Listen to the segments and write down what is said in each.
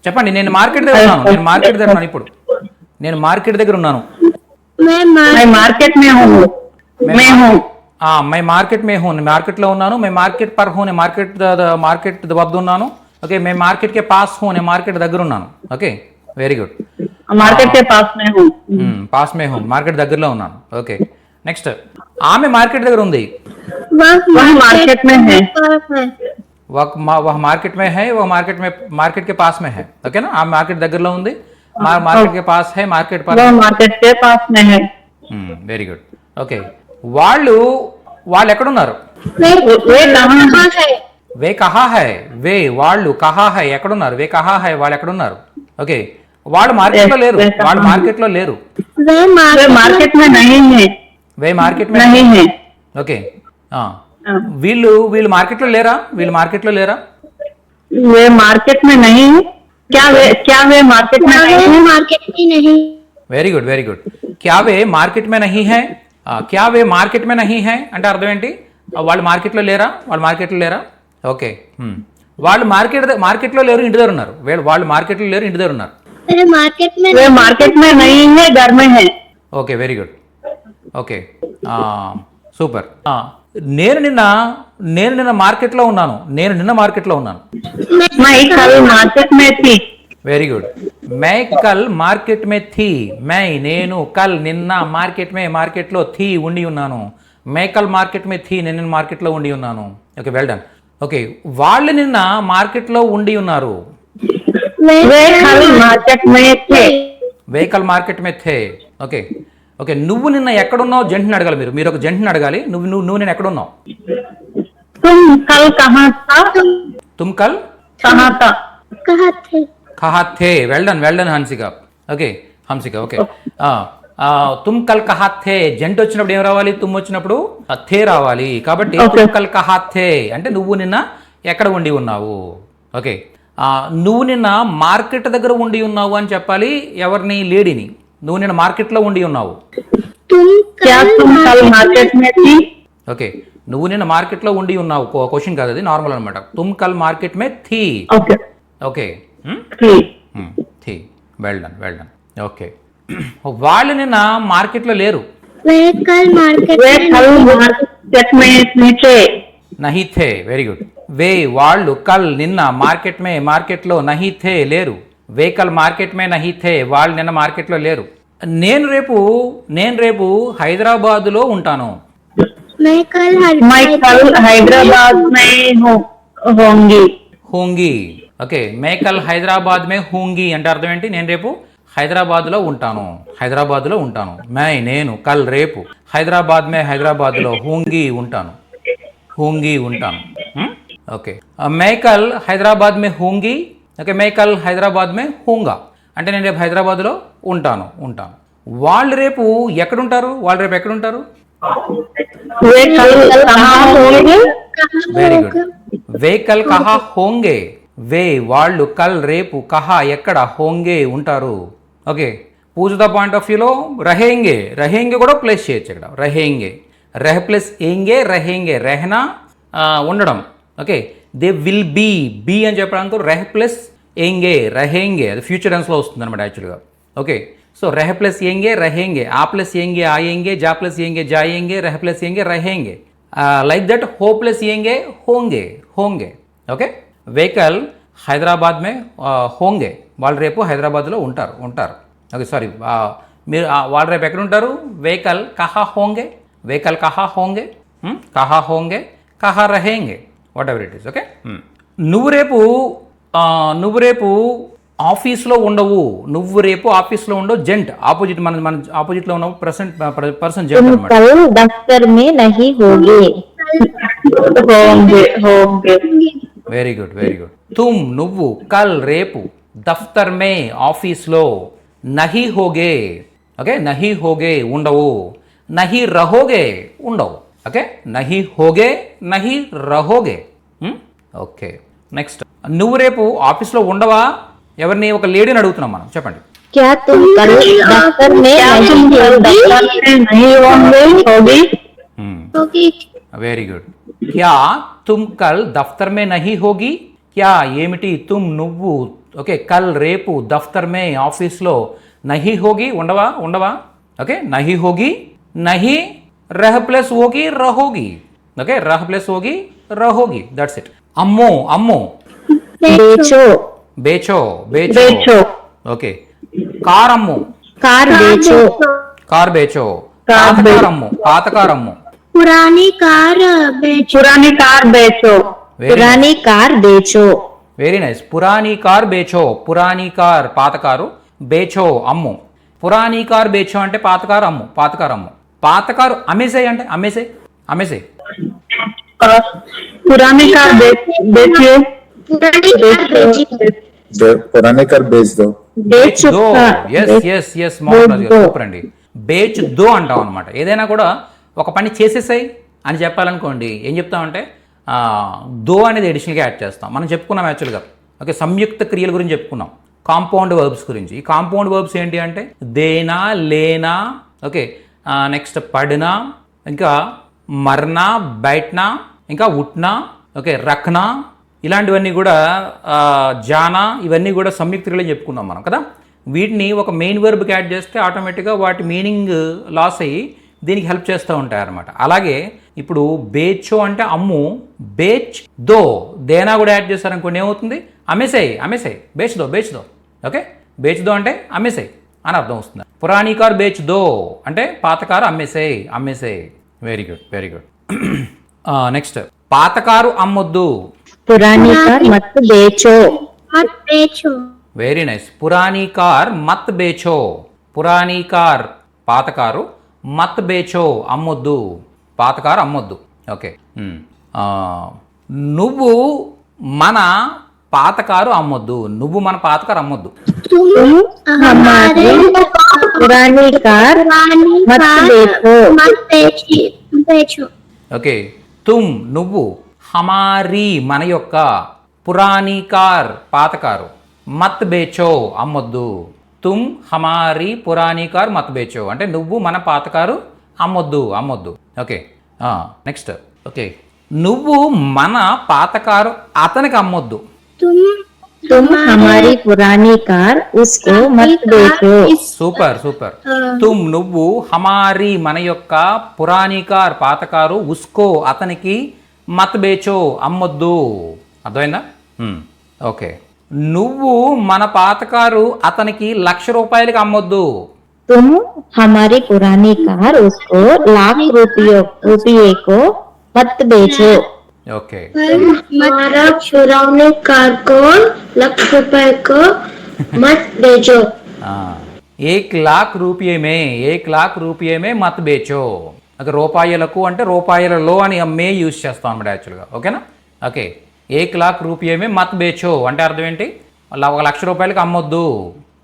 చెప్పండి. నేను మార్కెట్ దగ్గర ఉన్నాను. నేను మార్కెట్ దగ్గర ఉన్నాను ఇప్పుడు. నేను మార్కెట్ దగ్గర ఉన్నాను. मैं मार्केट में हूँ. मैं हूँ. मैं मार्केट में हूँ. మార్కెట్లో ఉన్నాను. मैं मार्केट पर हूँ. నేను మార్కెట్ వద్ద ఉన్నాను. ఓకే. मैं मार्केट के पास हूँ. నేను మార్కెట్ దగ్గర ఉన్నాను. Okay, very good. मार्केट के पास में हूँ. పాస్ మే హూँ, మార్కెట్ దగ్గరలో ఉన్నాను. Okay, next. ఆమె మార్కెట్ దగ్గర ఉంది. वह मार्केट में है. वह मार्केट में है. वह मार्केट के पास में है. ఓకేనా? ఆమె మార్కెట్ దగ్గరలో ఉంది. మార్కెట్ के पास है. మార్కెట్ पर. वह मार्केट के पास में है. Very good. ఓకే, వాళ్ళు ఎక్కడున్నారు? वे कहाँ है? వే కహా హై. వే వాళ్ళు కహా హై ఎక్కడున్నారు? వే కహా హై వాళ్ళు ఎక్కడున్నారు? ఓకే, వాళ్ళు మార్కెట్లో లేరు. వాళ్ళు మార్కెట్లో లేరు. वे मार्केट में नहीं है. వే మార్కెట్ మే नहीं है. ఓకే. వీళ్ళు మార్కెట్లో లేరా? వీళ్ళు మార్కెట్లో లేరా? वे मार्केट में नहीं है. क्या वे मार्केट में नहीं है? मार्केट में नहीं. Very good, very good. క్యా వే మార్కెట్ మే నహీ హై. క్యా వే మార్కెట్ మే నహీ హై అంటే అర్థం ఏంటి? వాళ్ళు మార్కెట్లో లేరా? వాళ్ళు మార్కెట్లో లేరా? ఓకే, వాళ్ళు మార్కెట్లో లేరు, ఇంటి దగ్గర ఉన్నారు. వాళ్ళు మార్కెట్లో లేరు, ఇంటి దగ్గర ఉన్నారు. वे मार्केट में नहीं है, घर में है. Okay, very good. Okay, super. నేను నిన్న మార్కెట్లో ఉన్నాను. నేను నిన్న మార్కెట్లో ఉన్నాను. मैं कल मार्केट में थी. Very good. మై కల్ మార్కెట్ మే థీ. నేను కల్ నిన్న మార్కెట్లో థీ ఉండి ఉన్నాను. మై కల్ మార్కెట్ మే థీ, నేను నిన్న మార్కెట్లో ఉండి ఉన్నాను. Okay, well done. ఓకే, వాళ్ళు నిన్న మార్కెట్లో ఉండి ఉన్నారు. वे कल मार्केट में थे. వెహికల్ మార్కెట్ మే థే. Okay, okay. నువ్వు నిన్న ఎక్కడున్నావు? జంటని అడగాలి మీరు ఒక జంటని అడగాలి. నువ్వు నేను ఎక్కడున్నావు? तुम कल कहाँ था? తుమ్ కల్ कहाँ था? కహా థే. Well done Hansika. Okay, Hansika. Okay, తుమ్ కల్ కహా థే. జంట వచ్చినప్పుడు ఏం రావాలి? తుమ్ వచ్చినప్పుడు థే రావాలి. కాబట్టి తుమ్ కల్ కహా థే అంటే నువ్వు నిన్న ఎక్కడ ఉండి ఉన్నావు. ఓకే, నువ్వు నిన్న మార్కెట్ దగ్గర ఉండి ఉన్నావు అని చెప్పాలి. ఎవరిని? లేడీని. నువ్వు నిన్న మార్కెట్లో ఉండి ఉన్నావు. क्या तुम कल मार्केट में थी? ఓకే, నువ్వు నిన్న మార్కెట్లో ఉండి ఉన్నావు. క్వశ్చన్ కాదు, అది నార్మల్ అనమాట. తుమ్ కల్ మార్కెట్ మే థీ. ओके. ఓకే, थी. థీ. Well done. ఓకే, వాళ్ళు నిన్న మార్కెట్లో లేరు. वे कल मार्केट में नीचे. నహీ థే. Very good. వే వాళ్ళు కల్ నిన్న మార్కెట్లో నహీ థే లేరు. వే కల్ మార్కెట్ మే నహీ థే వాళ్ళు నిన్న మార్కెట్లో లేరు. నేను రేపు హైదరాబాదులో ఉంటాను. मैं कल हैदराबाद में హూంగి. ఓకే, మే కల్ హైదరాబాద్ మే హూంగి అంటే అర్థం ఏంటి? నేను రేపు హైదరాబాద్లో ఉంటాను. నేను కల్ రేపు హైదరాబాద్లో హూంగి ఉంటాను. ఓకే, మే కల్ హైదరాబాద్ మే హూంగి. ఓకే, మే కల్ హైదరాబాద్ మే హూంగా అంటే నేను రేపు హైదరాబాద్లో ఉంటాను. వాళ్ళు రేపు ఎక్కడుంటారు? वे कल कहाँ होंगे? Very good. వే కల్ కహా హోంగే. వే వాళ్ళు కల్ రేపు కహా ఎక్కడ హోంగే ఉంటారు. Okay, Pooja the point of వ్యూలో రహేంగే కూడా ప్లేస్ చేయొచ్చు ఇక్కడ. రెహ్ ప్లస్ ఏంగే రెహనా ఉండడం. ఓకే, దే విల్ బీ అని చెప్పడానికి రెహ్ ప్లస్ రహేంగే అది ఫ్యూచర్ టెన్స్లో వస్తుంది అనమాట యాక్చువల్గా. ఓకే, సో రెహ్ ప్లస్ రహేంగే, ఆ ప్లస్ ఆయేంగే, జా ప్లస్ జాయేంగే, రెహ్ ప్లస్ రహేంగే. లైక్ దట్ హో ప్లస్ హోంగే. ఓకే, వెహికల్ హైదరాబాద్ మే హోంగే. వాళ్ళు రేపు హైదరాబాద్లో ఉంటారు. ఓకే, సారీ, మీరు వాళ్ళు రేపు ఎక్కడ ఉంటారు? వెహికల్ కహా హోంగే, కహా రహేంగే, whatever it is. Okay, నువ్వు రేపు ఆఫీస్లో ఉండవు. Just opposite. మన ఆపోజిట్లో ఉన్న పర్సన్ జెంట్ అన్నమాట. दफ्तर में नहीं होंगे. Very good. తుమ్ నువ్వు, కల్ రేపు, దఫ్తర్ మే ఆఫీస్లో, నహీ హోగే. ఓకే, నహీ హోగే ఉండవు. నహీ రహోగే ఉండవు. ఓకే, నహీ హోగే, నహీ రహోగే. Okay, next. నువ్వు రేపు ఆఫీస్లో ఉండవా? ఎవరిని? ఒక లేడీని అడుగుతున్నాం మనం. చెప్పండి. क्या तुम कल दफ्तर में नहीं होंगे? Very good. క్యా తుమ్ కల్ దఫ్తర్ మే నహీ హోగి. క్యా ఏమిటి? తుమ్ నువ్వు ఓకే కల్ రేపు దఫ్తర్ మే ఆఫీస్లో నహి హోగి ఉండవా ఓకే నహి హోగి నహి రహ్ ప్లస్ హోగి రహోగి ఓకే రహ్ ప్లస్ హోగి రహోగి దట్స్ ఇట్ అమ్మో बेचो బేచో बेचो ఓకే కార్ అమ్ము कार बेचो కార్ బేచో कार పాతకార్ అమ్ము पुरानी कार बेचो पुरानी कार बेचो पुरानी कार बेचो వెరీ నైస్ పురానీ కార్ బేచో పురానీ కార్ పాత కారు బేచో అమ్ము పురానీ కార్ బేచో అంటే పాత కారు అమ్ము పాత కారు అమ్మేసే అంటే అమ్మేసే पुरानी कार बेचिए पुरानी कार बेची पुराने कार बेच दो बेच దో ఎస్ మోహన్ దో. సూపర్ అండి బేచ్ దో అంటాం అనమాట ఏదైనా కూడా ఒక పని చేసేసాయి అని చెప్పాలనుకోండి ఏం చెప్తామంటే దో అనేది ఎడిషనల్గా యాడ్ చేస్తాం మనం చెప్పుకున్నాం యాక్చువల్గా ఓకే సంయుక్త క్రియల గురించి చెప్పుకున్నాం కాంపౌండ్ వర్బ్స్ గురించి ఈ కాంపౌండ్ వర్బ్స్ ఏంటి అంటే దేనా లేనా ఓకే నెక్స్ట్ పడినా ఇంకా మర్నా బయటనా ఇంకా ఉట్నా ఓకే రఖ్నా ఇలాంటివన్నీ కూడా జానా ఇవన్నీ కూడా సంయుక్త క్రియలు చెప్పుకున్నాం మనం కదా వీటిని ఒక మెయిన్ వర్బ్కి యాడ్ చేస్తే ఆటోమేటిక్గా వాటి మీనింగ్ లాస్ అయ్యి దీనికి హెల్ప్ చేస్తూ ఉంటాయి అన్నమాట అలాగే ఇప్పుడు బేచో అంటే అమ్ము బేచ్ దో దేనా కూడా యాడ్ చేస్తారనుకోండి ఏమవుతుంది అమ్మేసాయి బేచ్ దో ఓకే బేచ్ దో అంటే అమ్మేసాయి అని అర్థం వస్తుంది పురాణీ కార్ బేచ్ దో అంటే పాత కారు అమ్మేసాయి వెరీ గుడ్ నెక్స్ట్ పాత కారు అమ్మొద్దు पुरानी कार मत बेचो मत बेचो వెరీ నైస్ పురాణీ కార్ మత్ బేచో పురాణీ కార్ పాత కారు మత్ బేచో అమ్మొద్దు పాత కారు అమ్మొద్దు ఓకే నువ్వు మన పాత కారు అమ్మొద్దు तुम हमारे पुरानी कार पुरानी मत कार बेचो मत बेचो ఓకే తుమ్ నువ్వు హమారీ మన యొక్క పురాణీ కార్ పాత కారు మత్ బేచో అమ్మొద్దు తుమ్ హమారీ పురాణీ కార్ మత్ బేచో అంటే నువ్వు మన పాత కారు అమ్మొద్దు ఓకే నెక్స్ట్ ఓకే నువ్వు మన పాత కారు అతనికి అమ్మొద్దు तुम हमारी पुरानी कार उसको मत बेचो సూపర్ తుమ్ నువ్వు హమారీ మన యొక్క పురాణీ కార్ పాత కారు ఉస్కో అతనికి మత్ బేచో అమ్మొద్దు అర్థమైందా ఓకే నువ్వు మన పాత కారు అతనికి 1,00,000 రూపాయలకి అమ్మొద్దు तुम हमारी पुरानी कार उसको ₹1,00,000 को मत बेचो ఓకే हमारा पुरानी कार को ₹1,00,000 को मत बेचो 1,00,000 రూపాయమే మత్ బేచో ఓకే రూపాయలకు అంటే రూపాయలలో అని మే యూజ్ చేస్తాం అనమాట యాక్చువల్గా ఓకేనా ఓకే 1,00,000 రూపాయమే మత్ బేచో అంటే అర్థం ఏంటి 1,00,000 రూపాయలకి అమ్మొద్దు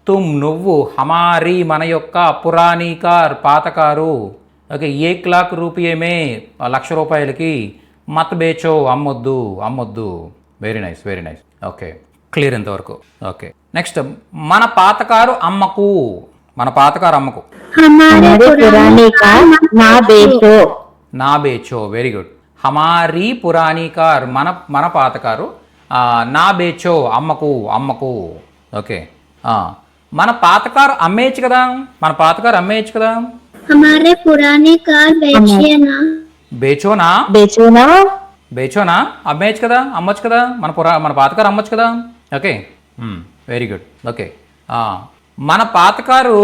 తుమ్ నువ్వు హమారీ మన యొక్క పురాణీ కార్ పాత కారు ఓకే 1,00,000 రూపాయమే 1,00,000 రూపాయలకి మత్ బేచో అమ్మొద్దు వెరీ నైస్ ఓకే క్లియర్ ఇంతవరకు ఓకే నెక్స్ట్ మన పాత కారు అమ్మకు हमारे हमारी पुरानी कार ना बेचो నా బేచో వెరీ గుడ్ హమారీ పురాణీ కార్ మన పాత కారు నా బేచో అమ్మకు ఓకే మన పాత కారు అమ్మేయచ్చు కదా हमारे पुरानी कार बेचिए ना బేచోనా అమ్మేయచ్చు కదా మన పాత కారు అమ్మచ్చు కదా ఓకే వెరీ గుడ్ ఓకే మన పాత కారు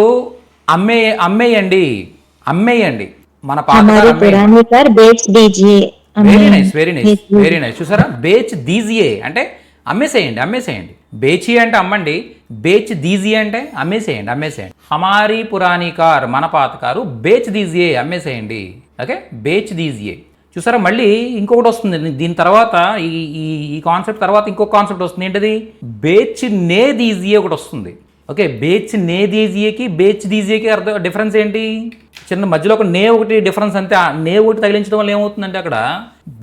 అమ్మేయండి మన పాత కారు हमारी पुरानी कार बेच दीजिए వెరీ నైస్ చూసారా బేచ్ దీజియే అంటే అమ్మేసేయండి బేచి అంటే అమ్మండి బేచ్ దీజియే అంటే అమ్మేసేయండి హమారీ పురాణీ కార్ మన పాత కారు బేచ్ దీజియే అమ్మేసేయండి ఓకే బేచ్ దీజియే చూసారా మళ్ళీ ఇంకొకటి వస్తుంది దీని తర్వాత ఈ కాన్సెప్ట్ తర్వాత ఇంకొక కాన్సెప్ట్ వస్తుంది ఏంటది బేచ్ నే దీజియే ఒకటి వస్తుంది ఓకే బేచ్ నే దీజియేకి బేచ్ దీజియేకి అర్థం డిఫరెన్స్ ఏంటి చిన్న మధ్యలో ఒక నే ఒకటి డిఫరెన్స్ అంతే ఆ నే ఒకటి తగిలించడం వల్ల ఏమవుతుందంటే అక్కడ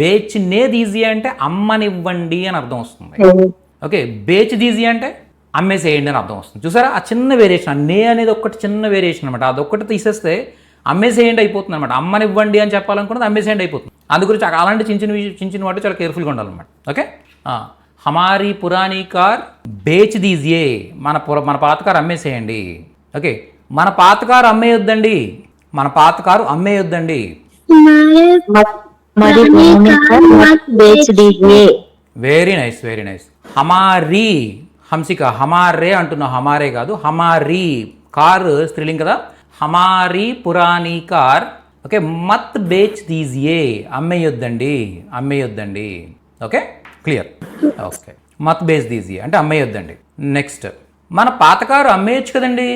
బేచ్ నే దీజియే అంటే అమ్మనివ్వండి అని అర్థం వస్తుంది ఓకే బేచ్ దీజియే అంటే అమ్మేసేయండి అని అర్థం వస్తుంది చూసారా ఆ చిన్న వేరియేషన్ నే అనేది ఒకటి చిన్న వేరియేషన్ అనమాట అదొక్కటి తీసేస్తే అమ్మేసేయండి అయిపోతుంది అనమాట అమ్మనివ్వండి అని చెప్పాలనుకున్నది అమ్మేసేయండి అయిపోతుంది అందు గురించి అలాంటి చిన్న చిన్న వాటి చాలా కేర్ఫుల్గా ఉండాలన్నమాట ఓకే హమారీ పురాణీ కార్ బేచ్ దీజియే, మన పాత కారు అమ్మేసేయండి. ఓకే, మన పాత కారు అమ్మేయొద్దండి, మన పాత కారు అమ్మేయొద్దండి. हमारे हमारी पुरानी कार मत बेच दीजिए. Very nice, very nice. హమారీ, హంసిక హమారే అంటున్నావు, హమారే కాదు, హమారీ. కార్ స్త్రీలింగ్ కదా. హమారీ పురాణీ కార్, ఓకే, మత్ బేచ్ దీజియే, అమ్మేయొద్దండి, అమ్మేయొద్దండి. Okay, clear. ఓకే, మత్ బేచ్ దీజియే అంటే అమ్మేయొద్దండి. నెక్స్ట్, మన పాత కారు అమ్మేయచ్చు కదండి,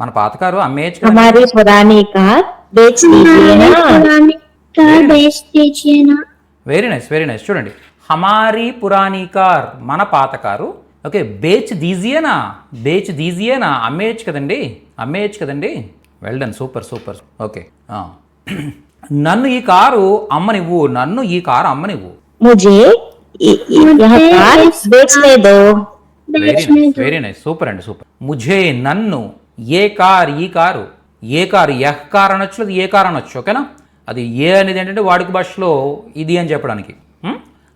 మన పాత కారు అమ్మేయచ్చు కదండి. हमारी पुरानी कार बेच दीजिए ना. पुरानी कार बेच दीजिए ना. Very nice, very nice. చూడండి, హమారీ పురాణీ కార్, మన పాత కారు, ఓకే, బేచ్ దీజియేనా, బేచ్ దీజియేనా, అమ్మేయచ్చు కదండి, అమ్మేయచ్చు కదండి. Well done, super super. Okay, నన్ను ఈ కారు అమ్మనివ్వు, నన్ను ఈ కారు అమ్మనివ్వు. मुझे यह कार बेचने दो. Very nice, very nice, super అండి, సూపర్. ముఝే నన్ను, ఏ కార్ ఈ కారు, ఏ కారు, యహ్ కార్ అనొచ్చు, అది ఏ కార్ అనొచ్చు. ఓకేనా, అది ఏ అనేది ఏంటంటే వాడుక భాషలో ఇది అని చెప్పడానికి.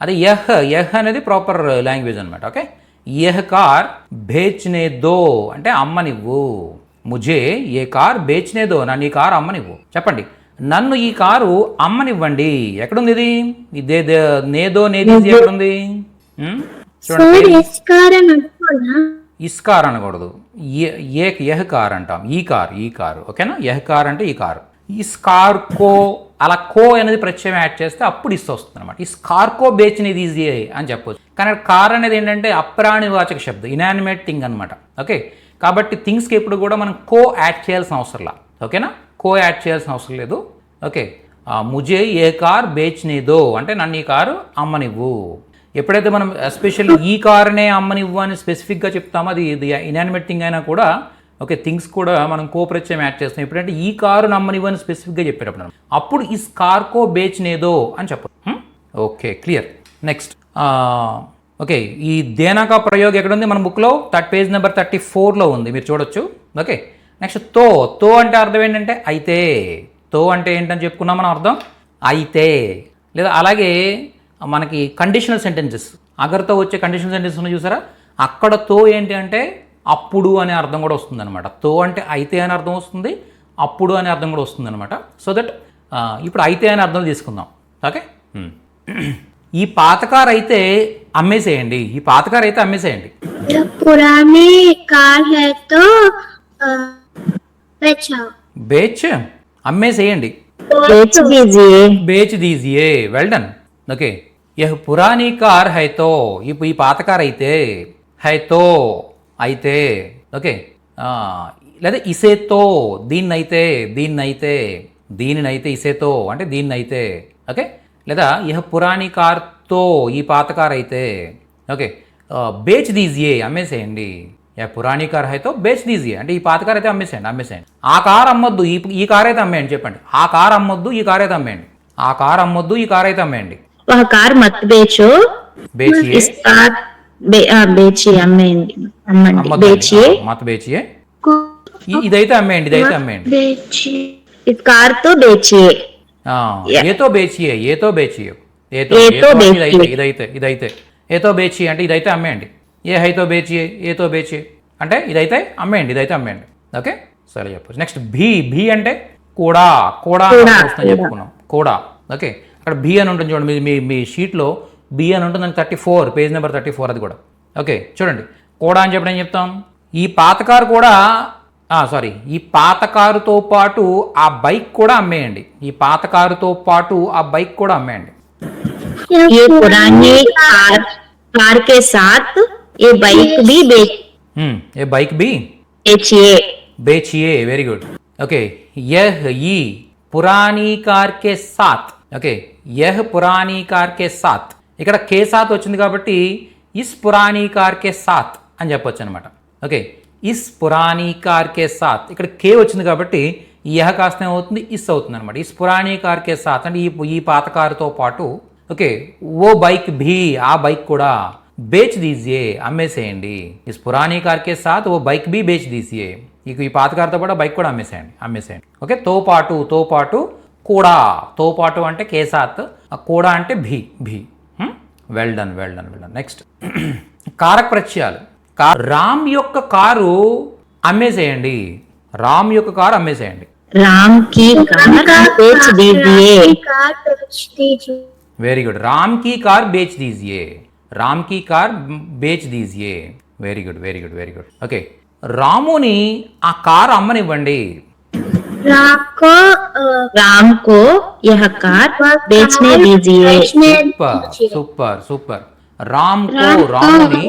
అదే యహ్, యహ్ అనేది ప్రాపర్ లాంగ్వేజ్ అనమాట. ఓకే, యహ్ కార్ బేచ్నే దో అంటే అమ్మనివ్వు. ముఝే ఏ కార్ బేచ్నే దో, నన్ను ఈ కారు అమ్మనివ్వు. చెప్పండి, నన్ను ఈ కారు అమ్మనివ్వండి. ఎక్కడుంది ఇది? ఇదే నేదో నేదీజీ ఎక్కడుంది? सर इस कार అనుకోనా? ఇస్ కార్ అనకూడదు, యహ్ కార్ అంటాం. ఈ కారు. ఓకేనా, యహ్ కార్ అంటే ఈ కారు. ఇస్ కార్ కో, అలా కో అనేది ప్రత్యయం యాడ్ చేస్తే అప్పుడు ఇస్ వస్తుంది అనమాట. ఇస్ కార్ కో బేచ్నేది ఈజీ అని చెప్పొచ్చు. కానీ కార్ అనేది ఏంటంటే అప్రాణివాచక శబ్దం, ఇనానిమేట్ థింగ్ అనమాట. ఓకే, కాబట్టి థింగ్స్కి ఎప్పుడు కూడా మనం కో యాడ్ చేయాల్సిన అవసరంలా. ఓకేనా, కో యాడ్ చేయాల్సిన అవసరం లేదు. ఓకే, ముజే ఏ కార్ బేచ్నేదో అంటే నన్ను ఈ కారు అమ్మనివ్వు. ఎప్పుడైతే మనం ఎస్పెషల్లీ ఈ కారునే అమ్మనివ్వు అని స్పెసిఫిక్గా చెప్తామో, అది ఇనానిమేట్ థింగ్ అయినా కూడా, ఓకే, థింగ్స్ కూడా మనం కో ప్రత్యయం యాడ్ చేస్తాం. ఎప్పుడంటే ఈ కారు నమ్మనివ్వు అని స్పెసిఫిక్గా చెప్పేటప్పుడు అప్పుడు ఇస్ కార్ కో బేచ్నేదో అని చెప్పచ్చు. Okay, clear. నెక్స్ట్, ఓకే, ఈ దేనాకా ప్రయోగం ఎక్కడుంది మన బుక్లో? పేజ్ నెంబర్ 34లో ఉంది, మీరు చూడొచ్చు. ఓకే, నెక్స్ట్ తో అంటే అర్థం ఏంటంటే అయితే. తో అంటే ఏంటని చెప్పుకున్నాం మనం అర్థం, అయితే. లేదా అలాగే మనకి కండిషనల్ సెంటెన్సెస్, అగర్తో వచ్చే కండిషనల్ సెంటెన్సెస్ ఉన్నాయి చూసారా, అక్కడ తో ఏంటి అంటే అప్పుడు అనే అర్థం కూడా వస్తుంది అనమాట. తో అంటే అయితే అని అర్థం వస్తుంది, అప్పుడు అనే అర్థం కూడా వస్తుంది అనమాట. సో దట్ ఇప్పుడు అయితే అనే అర్థం తీసుకుందాం. ఓకే, ఈ పాతకారు అయితే అమ్మేసేయండి, ఈ పాతకారు అయితే అమ్మేసేయండి. पुरानी कार है तो बेचो. బేచ్ అమ్మేసేయండి, बेच दीजिए. బేచ్ దీజియే. Well done. ఓకే, యహ్ పురాణీ కార్ హైతో, ఈ పాత కార్ అయితే, హైతో అయితే. ఓకే, లేదా ఇసేతో, దీన్నైతే, దీనినైతే ఇసేతో అంటే దీన్నైతే. ఓకే, లేదా యహ్ పురాణీ కార్తో, ఈ పాత కార్ అయితే. ఓకే, బేచ్ దీజియే అమ్మేసేయండి. యహ్ పురాణీ కార్ హైతో బేచ్ దీజియే అంటే ఈ పాత కార్ అయితే అమ్మేసేయండి. ఆ కార్ అమ్మొద్దు, ఈ కార్ అయితే అమ్మేయండి. చెప్పండి, ఆ కార్ అమ్మొద్దు, ఈ కార్ అయితే అమ్మేయండి. ఆ కార్ అమ్మొద్దు, ఈ కార్ అయితే అమ్మేయండి. वह कार मत बेचो. బేచియే, इस कार बेचिए, అమ్మేయండి, बेचिए. మత్ బేచియే, ఇదైతే అమ్మేయండి, ఇదైతే అమ్మేయండి. बेची. इस कार तो बेचिए. ఏతో బేచియే, ఏతో బేచియే, ఏతో ఇదైతే ఏతో బేచి అంటే ఇదైతే అమ్మేయండి. ఏ హైతో బేచియే, ఏతో బేచియే అంటే ఇదైతే అమ్మేయండి, ఇదైతే అమ్మేయండి. ఓకే, సరే చెప్పచ్చు. నెక్స్ట్ భీ అంటే కూడా వస్తుందని చెప్పుకున్నాం, కూడా. ఓకే, అక్కడ బి అని ఉంటుంది చూడండి, మీ షీట్లో బి అని ఉంటుంది, 34 పేజ్ నెంబర్ 34 అది కూడా. ఓకే, చూడండి, కూడా అని చెప్పడం ఏం చెప్తాం, ఈ పాత కారు కూడా, ఈ పాత కారుతో పాటు ఆ బైక్ కూడా అమ్మేయండి. ఈ పాత కారుతో పాటు ఆ బైక్ కూడా అమ్మేయండి. ये पुरानी कार के साथ ये बाइक भी ఏ బైక్ బి बेचिए. Very good. ఓకే, యహ్ ఈ పురానీ కార్ కే సాత్. ఓకే, యహ్ పురానీ కార్ కే సాత్, ఇక్కడ కే సాత్ వచ్చింది కాబట్టి ఇస్ పురానీ కార్ కే సాత్ అని చెప్పొచ్చు అనమాట. ఓకే, ఇస్ పురానీ కార్ కే సాత్, ఇక్కడ కే వచ్చింది కాబట్టి యహ్ కాస్త ఏమవుతుంది, ఇస్ అవుతుంది అనమాట. ఇస్ పురానీ కార్ కే సాత్ అంటే ఈ పాత కారుతో పాటు. ఓకే, ఓ బైక్ భీ, ఆ బైక్ కూడా. బేచ్ దీజియే అమ్మేసేయండి. ఇస్ పురానీ కార్ కే సాత్ ఓ బైక్ భీ బేచ్ దీజియే, ఈ పాత కారుతో పాటు బైక్ కూడా అమ్మేసేయండి. ఓకే, తో పాటు కూడా, తో పాటు అంటే కే సాత్, కూడా అంటే భీ. Well done well done well done. Next కారక ప్రత్యయాలు. రామ్ యొక్క కారు అమ్మేసేయండి. రామ్ యొక్క కారు అమ్మేసేయండి. राम की कार बेच दीजिए. कार बेच दीजिए. Very good. రామ్ की कार बेच दीजिए. రామ్ की कार बेच दीजिए. Very good very good very good. Okay, రాముని ఆ కారు అమ్మనివ్వండి. राम को यह कार बेचने दीजिए. Super super super. రామ్ కో రాముని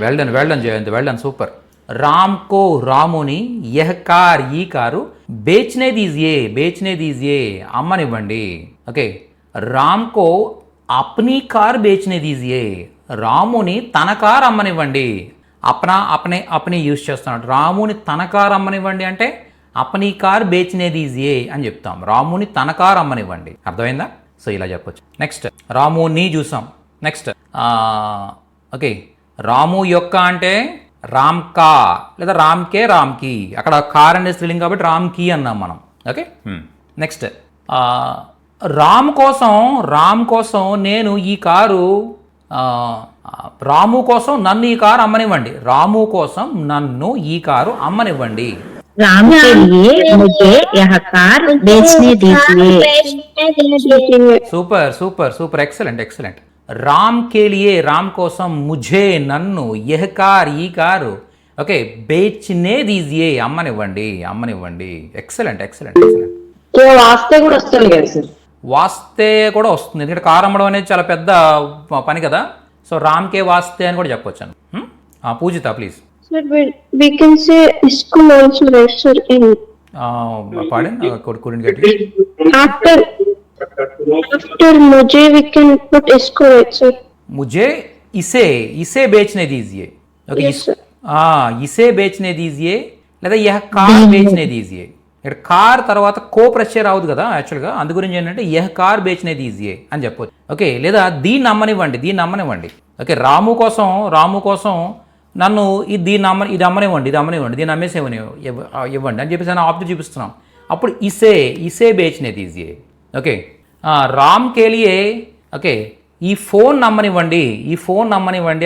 well done Jayant well done super. Ram కో రాముని యహ్ కార్ ఈ కారు బేచ్నే దీజియే అమ్మనివ్వండి. ఓకే, రామ్ కో అప్నీ కార్ బేచ్నే దీజియే. రాముని తన కారు అమ్మనివ్వండి. అప్నే యూజ్ చేస్తున్నాడు. రాముని తన కారు అమ్మనివ్వండి అంటే అప్నీ కార్ బేచ్నే దీజియే అని చెప్తాం. రాముని తన కారు అమ్మనివ్వండి. అర్థమైందా? సో ఇలా చెప్పొచ్చు. నెక్స్ట్ రాముని చూసాం. నెక్స్ట్ ఓకే, రాము యొక్క అంటే రామ్ కా లేదా రామ్కే రామ్కి. అక్కడ కార్ అనే స్త్రీలింగ్ కాబట్టి రామ్కి అన్నాం మనం. ఓకే, నెక్స్ట్ రామ్ కోసం నేను ఈ కారు రాము కోసం నన్ను ఈ కారు అమ్మనివ్వండి. రాము కోసం నన్ను ఈ కారు అమ్మనివ్వండి. राम के लिए मुझे यह कार बेचने दीजिए. Super super super excellent excellent. Ram కేలియే రామ్ కోసం, ముఝే నన్ను, యహ్ కార్ ఈ కారు, ఓకే, బేచ్నే దీజియే అమ్మనివ్వండి. Excellent excellent excellent. వాస్తే కూడా వస్తుంది కదా సార్? వాస్తే కూడా వస్తుంది, ఎందుకంటే కారు అమ్మడం అనేది చాలా పెద్ద పని కదా. సో రామ్కే వాస్తే అని కూడా చెప్పొచ్చాను. పూజిత please. Sir, we can say school also, right, sir? In pardon, couldn't get it. after मुझे we can put इसको, right, sir? मुझे इसे बेचने दीजिए. Okay, Yes, sir. इसे बेचने दीजिए లేదా యహ్ కార్ బేచ్నే దీజియే. ఇక్కడ కార్ తర్వాత కో ప్రత్యయం రావద్దు కదా యాక్చువల్గా. అందు గురించి ఏంటంటే యహ్ కార్ బేచ్నే దీజియే అని చెప్పొచ్చు. ఓకే, లేదా దీన్ని అమ్మనివ్వండి. ఓకే, రాము కోసం నన్ను ఇది అమ్మనివ్వండి, దీన్ని అమ్మేసేవని ఇవ్వండి అని చెప్పేసి ఆబ్జెక్ట్ చూపిస్తున్నాం. అప్పుడు ఇసే బేచ్నే దీజియే. ఓకే, రామ్ కేలియే, ఓకే, ఈ ఫోన్ అమ్మనివ్వండి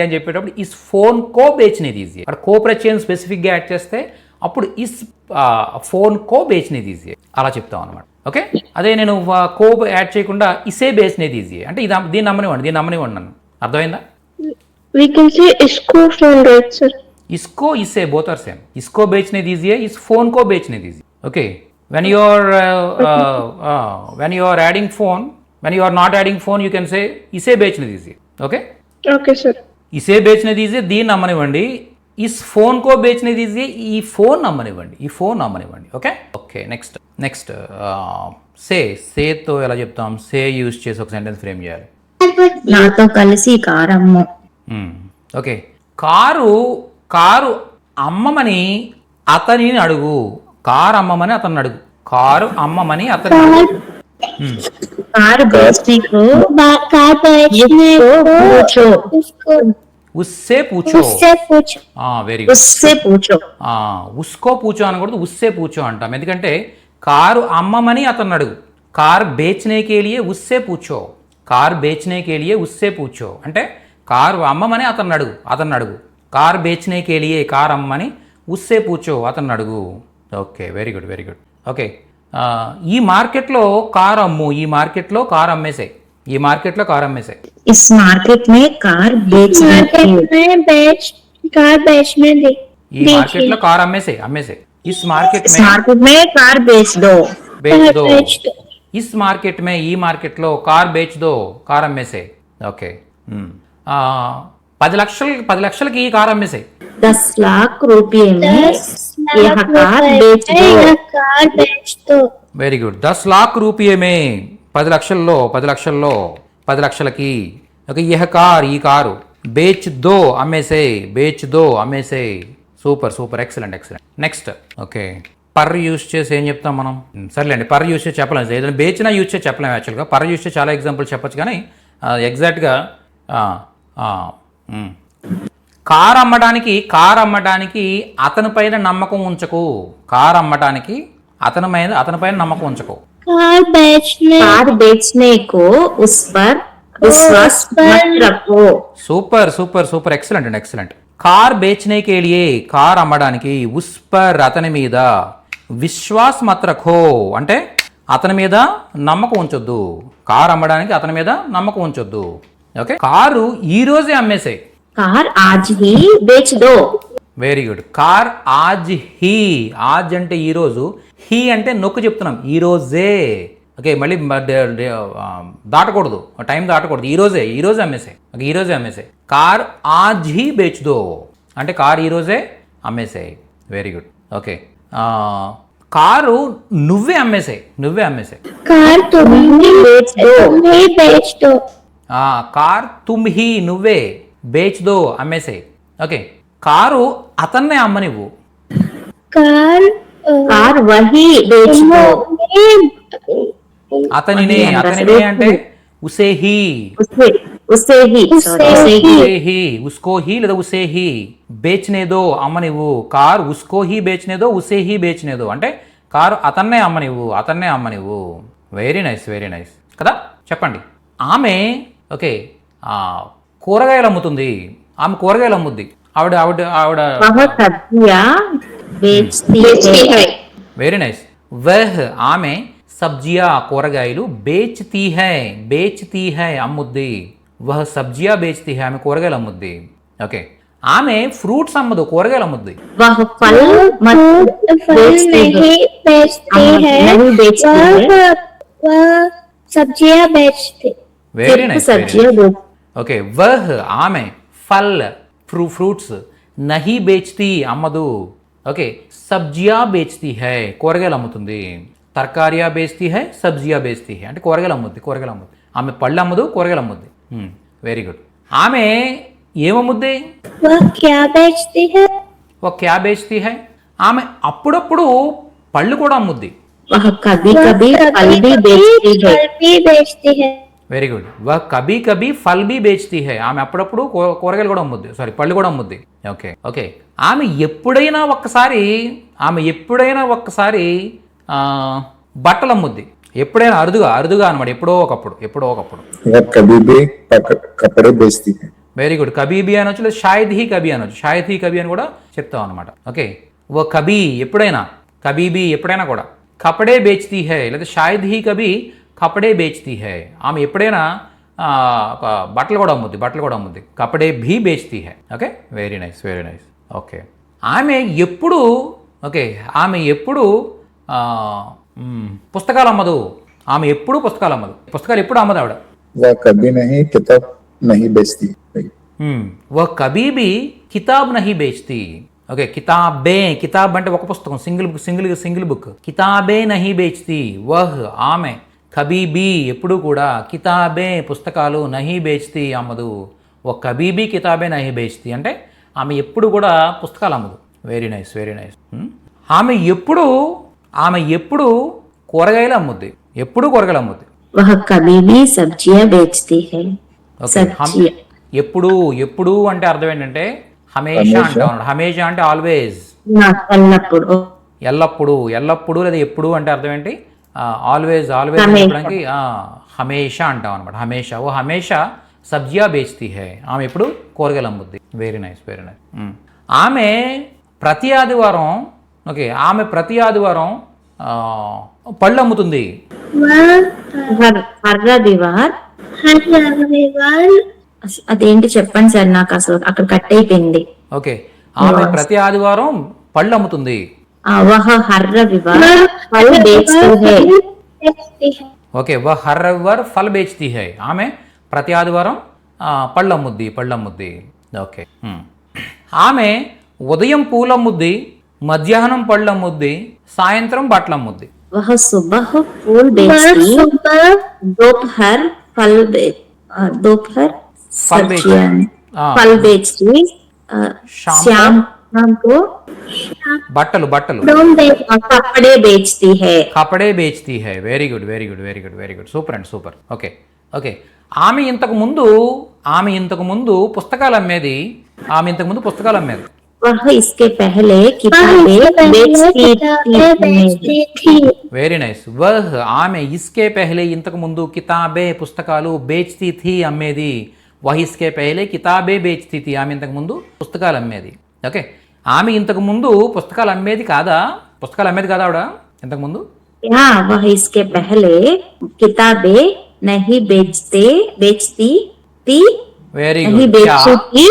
అని చెప్పేటప్పుడు ఇస్ ఫోన్ కో బేచ్నే దీజియే. అక్కడ కో ప్రత్యయం స్పెసిఫిక్గా యాడ్ చేస్తే అప్పుడు ఇస్ ఫోన్ కో బేచ్నే దీజియే అలా చెప్తాం అనమాట. ఓకే, అదే నేను కో యాడ్ చేయకుండా ఇసే బేచ్నే దీజియే అంటే దీన్ని అమ్మనివ్వండి నన్ను. అర్థమైందా? We can say इसको phone, right, sir? इसको इसे both are same. इसको बेचने दीजिए, इस फोन को बेचने दीजिए. Okay, when you are adding phone, when you are not adding phone, you can say इसे बेचने दीजिए. Okay, Okay, sir. इसे बेचने दीजिए దీన్ని అమ్మనివ్వండి. इस फोन को बेचने दीजिए ఈ ఫోన్ అమ్మనివ్వండి. ఓకే, నెక్స్ట్ సేతో ఎలా చెప్తాం? సే యూజ్ చేసి ఒక సెంటెన్స్ ఫ్రేమ్ చేయాలి. నాతో కలిసి కార్ అమ్ము. ఓకే, కారు అమ్మమని అతనిని అడుగు. కారు అమ్మమని అతన్ని అడుగు. कार बेचने को कार बेचने पूछो. ఉస్సే పూచో. Very good. उससे पूछो. ఉస్కో పూచో అనకూడదు, ఉస్సే పూచో అంటాం. ఎందుకంటే కారు అమ్మమని అతన్ని అడుగు. కార్ బేచ్నే కేలియే ఉస్సే పూచో. అంటే కారు అమ్మమని అతన్ని అడుగు. కార్ బేచ్నే కేలియే కార్ అమ్మని ఉస్సే పూచో అతన్ని అడుగు. Okay, very good. ఓకే, ఈ మార్కెట్లో కారు అమ్ము. ఈ మార్కెట్లో కారు అమ్మేసే. इस मार्केट में कार बेचने कार बेचने दे. ఈ మార్కెట్లో కారు అమ్మేసే. ఇస్ మార్కెట్ इस मार्केट में कार बेच दो. इस మార్కెట్ మే ఈ మార్కెట్లో కార్ బేచ్ దో కార్ అమ్మేసే. ఓకే, 10 లక్షలకి ఈ కార్ అమ్మేసే. 10 लाख रुपए में यह कार बेच दो. Very good. 10 लाख రూపాయ మే 10 లక్షలకి. ఓకే, యహ్ కార్ ఈ కారు బేచ్ దో అమ్మేసే. Super excellent. నెక్స్ట్ ఓకే, పర్ యూస్ చేసి ఏం చెప్తాం మనం? సర్లేండి, పర్ యూస్ చేసి చెప్పలేము. ఏదైనా బేచినా యూస్ చేసి చెప్పలేము. యాక్చువల్గా పర్ యూస్ చేసి చాలా ఎగ్జాంపుల్ చెప్పొచ్చు, కానీ ఎగ్జాక్ట్గా కార్ అమ్మడానికి అతని పైన నమ్మకం ఉంచకు. కార్ అమ్మడానికి అతని పైన నమ్మకం ఉంచకు. कार बेचने को उस पर विश्वास मत रखो. సూపర్ సూపర్ సూపర్, ఎక్సలెంట్ అండి, ఎక్సలెంట్. కార్ బేచనేకే లియే, కార్ అమ్మడానికి, ఉస్ పర్ అతని మీద, విశ్వాస్ మత్ రఖో అంటే అతని మీద నమ్మకం ఉంచొద్దు. కార్ అమ్మడానికి అతని మీద నమ్మకం ఉంచొద్దు. ఓకే, కారు ఈ రోజే అమ్మేసే. कार आज ही बेच दो. Very good. కార్ ఆజ్ హీ, ఆజ్ అంటే ఈ రోజు, హీ అంటే నొక్కు చెప్తున్నాం, ఈ రోజే. ఓకే, మళ్ళీ దాటకూడదు, టైం దాటకూడదు. ఈ రోజే అమ్మేసే. ఓకే, ఈ రోజే అమ్మేసే. కార్ ఆజ్ హీ బేచ్ దో అంటే కార్ ఈ రోజే అమ్మేసే. Very good. ఓకే, కారు నువ్వే అమ్మేసే. कार तुम ही बेच दो. కార్ తుమ్ హీ నువ్వే, బేచ్ దో అమ్మేసే. ఓకే, కారు అతన్నే అమ్మనివ్వు. कार कार वही बेच दो. అతనినే అంటే ఉసే హీ, उसे ही ఉస్కో హీ లేదా ఉసే హీ, బేచ్నేదో అమ్మనివ్వు. కార్ ఉస్కో హీ బేచ్నేదో, ఉసే హీ బేచ్నేదో అంటే కారు అతన్నే అమ్మనివ్వు. వెరీ నైస్ కదా. చెప్పండి. ఆమె ఓకే కూరగాయలు అమ్ముతుంది. ఆమె కూరగాయలు అమ్ముద్ది. ఆవిడ वह सब्जियां बेचती है. Very nice. వహ్ ఆమె సబ్జియా కూరగాయలు, బేచ్తీ హై అమ్ముద్ది. వహ్ సబ్జియా బేచ్తీ హై ఆమె కూరగాయలు అమ్ముద్ది. ఓకే, ఆమె ఫ్రూట్స్ అమ్మదు, కూరగాయలు అమ్ముద్ది. वह फल मत बेचती है. नहीं बेचती है. वह सब्जियां बेचती. Very nice. सब्जियां बेच. ఓకే, వహ్ ఆమె, ఫల్ ఫ్రూట్స్, నహీ బేచ్తీ అమ్మదు. ఓకే, సబ్జియా బేచ్తీ హై కూరగాయలు అమ్ముతుంది. తర్కారియా బేచ్తీ హై, సబ్జియా బేచ్తీ హై అంటే కూరగాయలు అమ్ముద్ది. ఆమె పళ్ళు అమ్మదు, కూరగాయలు అమ్ముద్ది. Very good. ఆమె ఏమమ్ముద్ది? वह क्या बेचती है? ఒక క్యా బేచ్తీ హై ఆమె అప్పుడప్పుడు పళ్ళు కూడా అమ్ముద్ది. वह कभी कभी फल भी बेचती है. Very good. వహ్ కభీ కభీ ఫల్ బీ బేచ్తీ హై ఆమె అప్పుడప్పుడు కూరగాయలు కూడా అమ్ముద్ది, పళ్ళు కూడా అమ్ముద్ది. ఓకే, ఆమె ఎప్పుడైనా ఒక్కసారి బట్టలు అమ్ముద్ది. ఎప్పుడైనా అరుదుగా అనమాట, ఎప్పుడో ఒకప్పుడు. वह कभी भी कपड़े बेचती है. Very good. కబీబీ అనొచ్చు, లేదా షాయద్ హీ కబీ అని కూడా చెప్తాం అనమాట. ఓకే, ఓ కబీ ఎప్పుడైనా, కబీబీ ఎప్పుడైనా కూడా, కపడే బేచ్తీ హై లేదా షాయద్ హీ కబీ కపడే బేచ్తీ హై ఆమె ఎప్పుడైనా బట్టలు కూడా అమ్ముద్ది. కపడే భీ బేచ్తీ హై. Okay, very nice. ఓకే, ఆమె ఎప్పుడు పుస్తకాలు అమ్మదు. పుస్తకాలు ఎప్పుడు అమ్మదు ఆవిడ. वह कभी नहीं किताब नहीं बेचती. వహ్ కభీ భీ కితాబ్ నహీ బేచ్తీ. ఓకే, కితాబ్ అంటే ఒక పుస్తకం, సింగిల్ బుక్. కితాబే నహీ బేచ్తీ. వహ్ ఆమె, కభీ భీ ఎప్పుడు కూడా, కితాబే పుస్తకాలు, నహీ బేచ్తీ అమ్మదు. ఒక కభీ భీ కితాబే నహీ బేచ్తీ అంటే ఆమె ఎప్పుడు కూడా పుస్తకాలు అమ్మదు. Very nice. ఆమె ఎప్పుడు కూరగాయలు అమ్ముద్ది. वह कभी भी सब्जियां बेचती है. ఎప్పుడు అంటే అర్థం ఏంటంటే హమేషా అంటాం. హమేషా అంటే ఆల్వేజ్, ఎల్లప్పుడు లేదా ఎప్పుడు అంటే అర్థం ఏంటి? ఆల్వేజ్ చెప్పడానికి హమేషా అంటాం అనమాట. హమేషా సబ్జియా బేచ్తీ హై ఆమె ఎప్పుడు కూరగాయలు అమ్ముద్ది. Very nice. ఆమె ప్రతి ఆదివారం పళ్ళు అమ్ముతుంది. అదేంటి చెప్పండి సార్, నాకు అసలు అక్కడ కట్ అయిపోయింది. ఓకే, ఆమె ప్రతి ఆదివారం పళ్ళు అమ్ముతుంది. वह हर रविवार फल बेचती है. ఓకే, వహ్ హర్ రవివార్ ఫల్ బేచ్తీ హై ఆమె ప్రతి ఆదివారం పళ్ళు అమ్ముద్ది. ఓకే, ఆమె ఉదయం పూలు అమ్ముద్ది, మధ్యాహ్నం పళ్ళు అమ్ముద్ది, సాయంత్రం బట్టలు అమ్ముద్ది. वह सुबह फूल बेचती, दोपहर फल बेचती, शाम को బట్టలు कपड़े बेचती है. Very good. సూపర్. ఓకే, ఆమె ఇంతకు ముందు పుస్తకాలు అమ్మేది. वह इसके पहले किताबें बेचती थी। Very nice. వహ్ ఆమె ఇస్కే పెహలే ఇంతకు ముందు కితాబే పుస్తకాలు బేచ్తీ థీ అమ్మేది. వహ్ ఇస్కే పెహలే కితాబే బేచ్తీ థీ ఆమె ఇంతకు ముందు పుస్తకాలు అమ్మేది. ఓకే, ఆమె ఇంతకు ముందు పుస్తకాలు అమ్మేది కాదా? పుస్తకాలు అమ్మేది కాదా ఆవిడ ఇంతకు ముందు? हाँ, वह इसके पहले किताबें नहीं बेचती थी। వెరీ नहीं గుడ్. बेचती थी।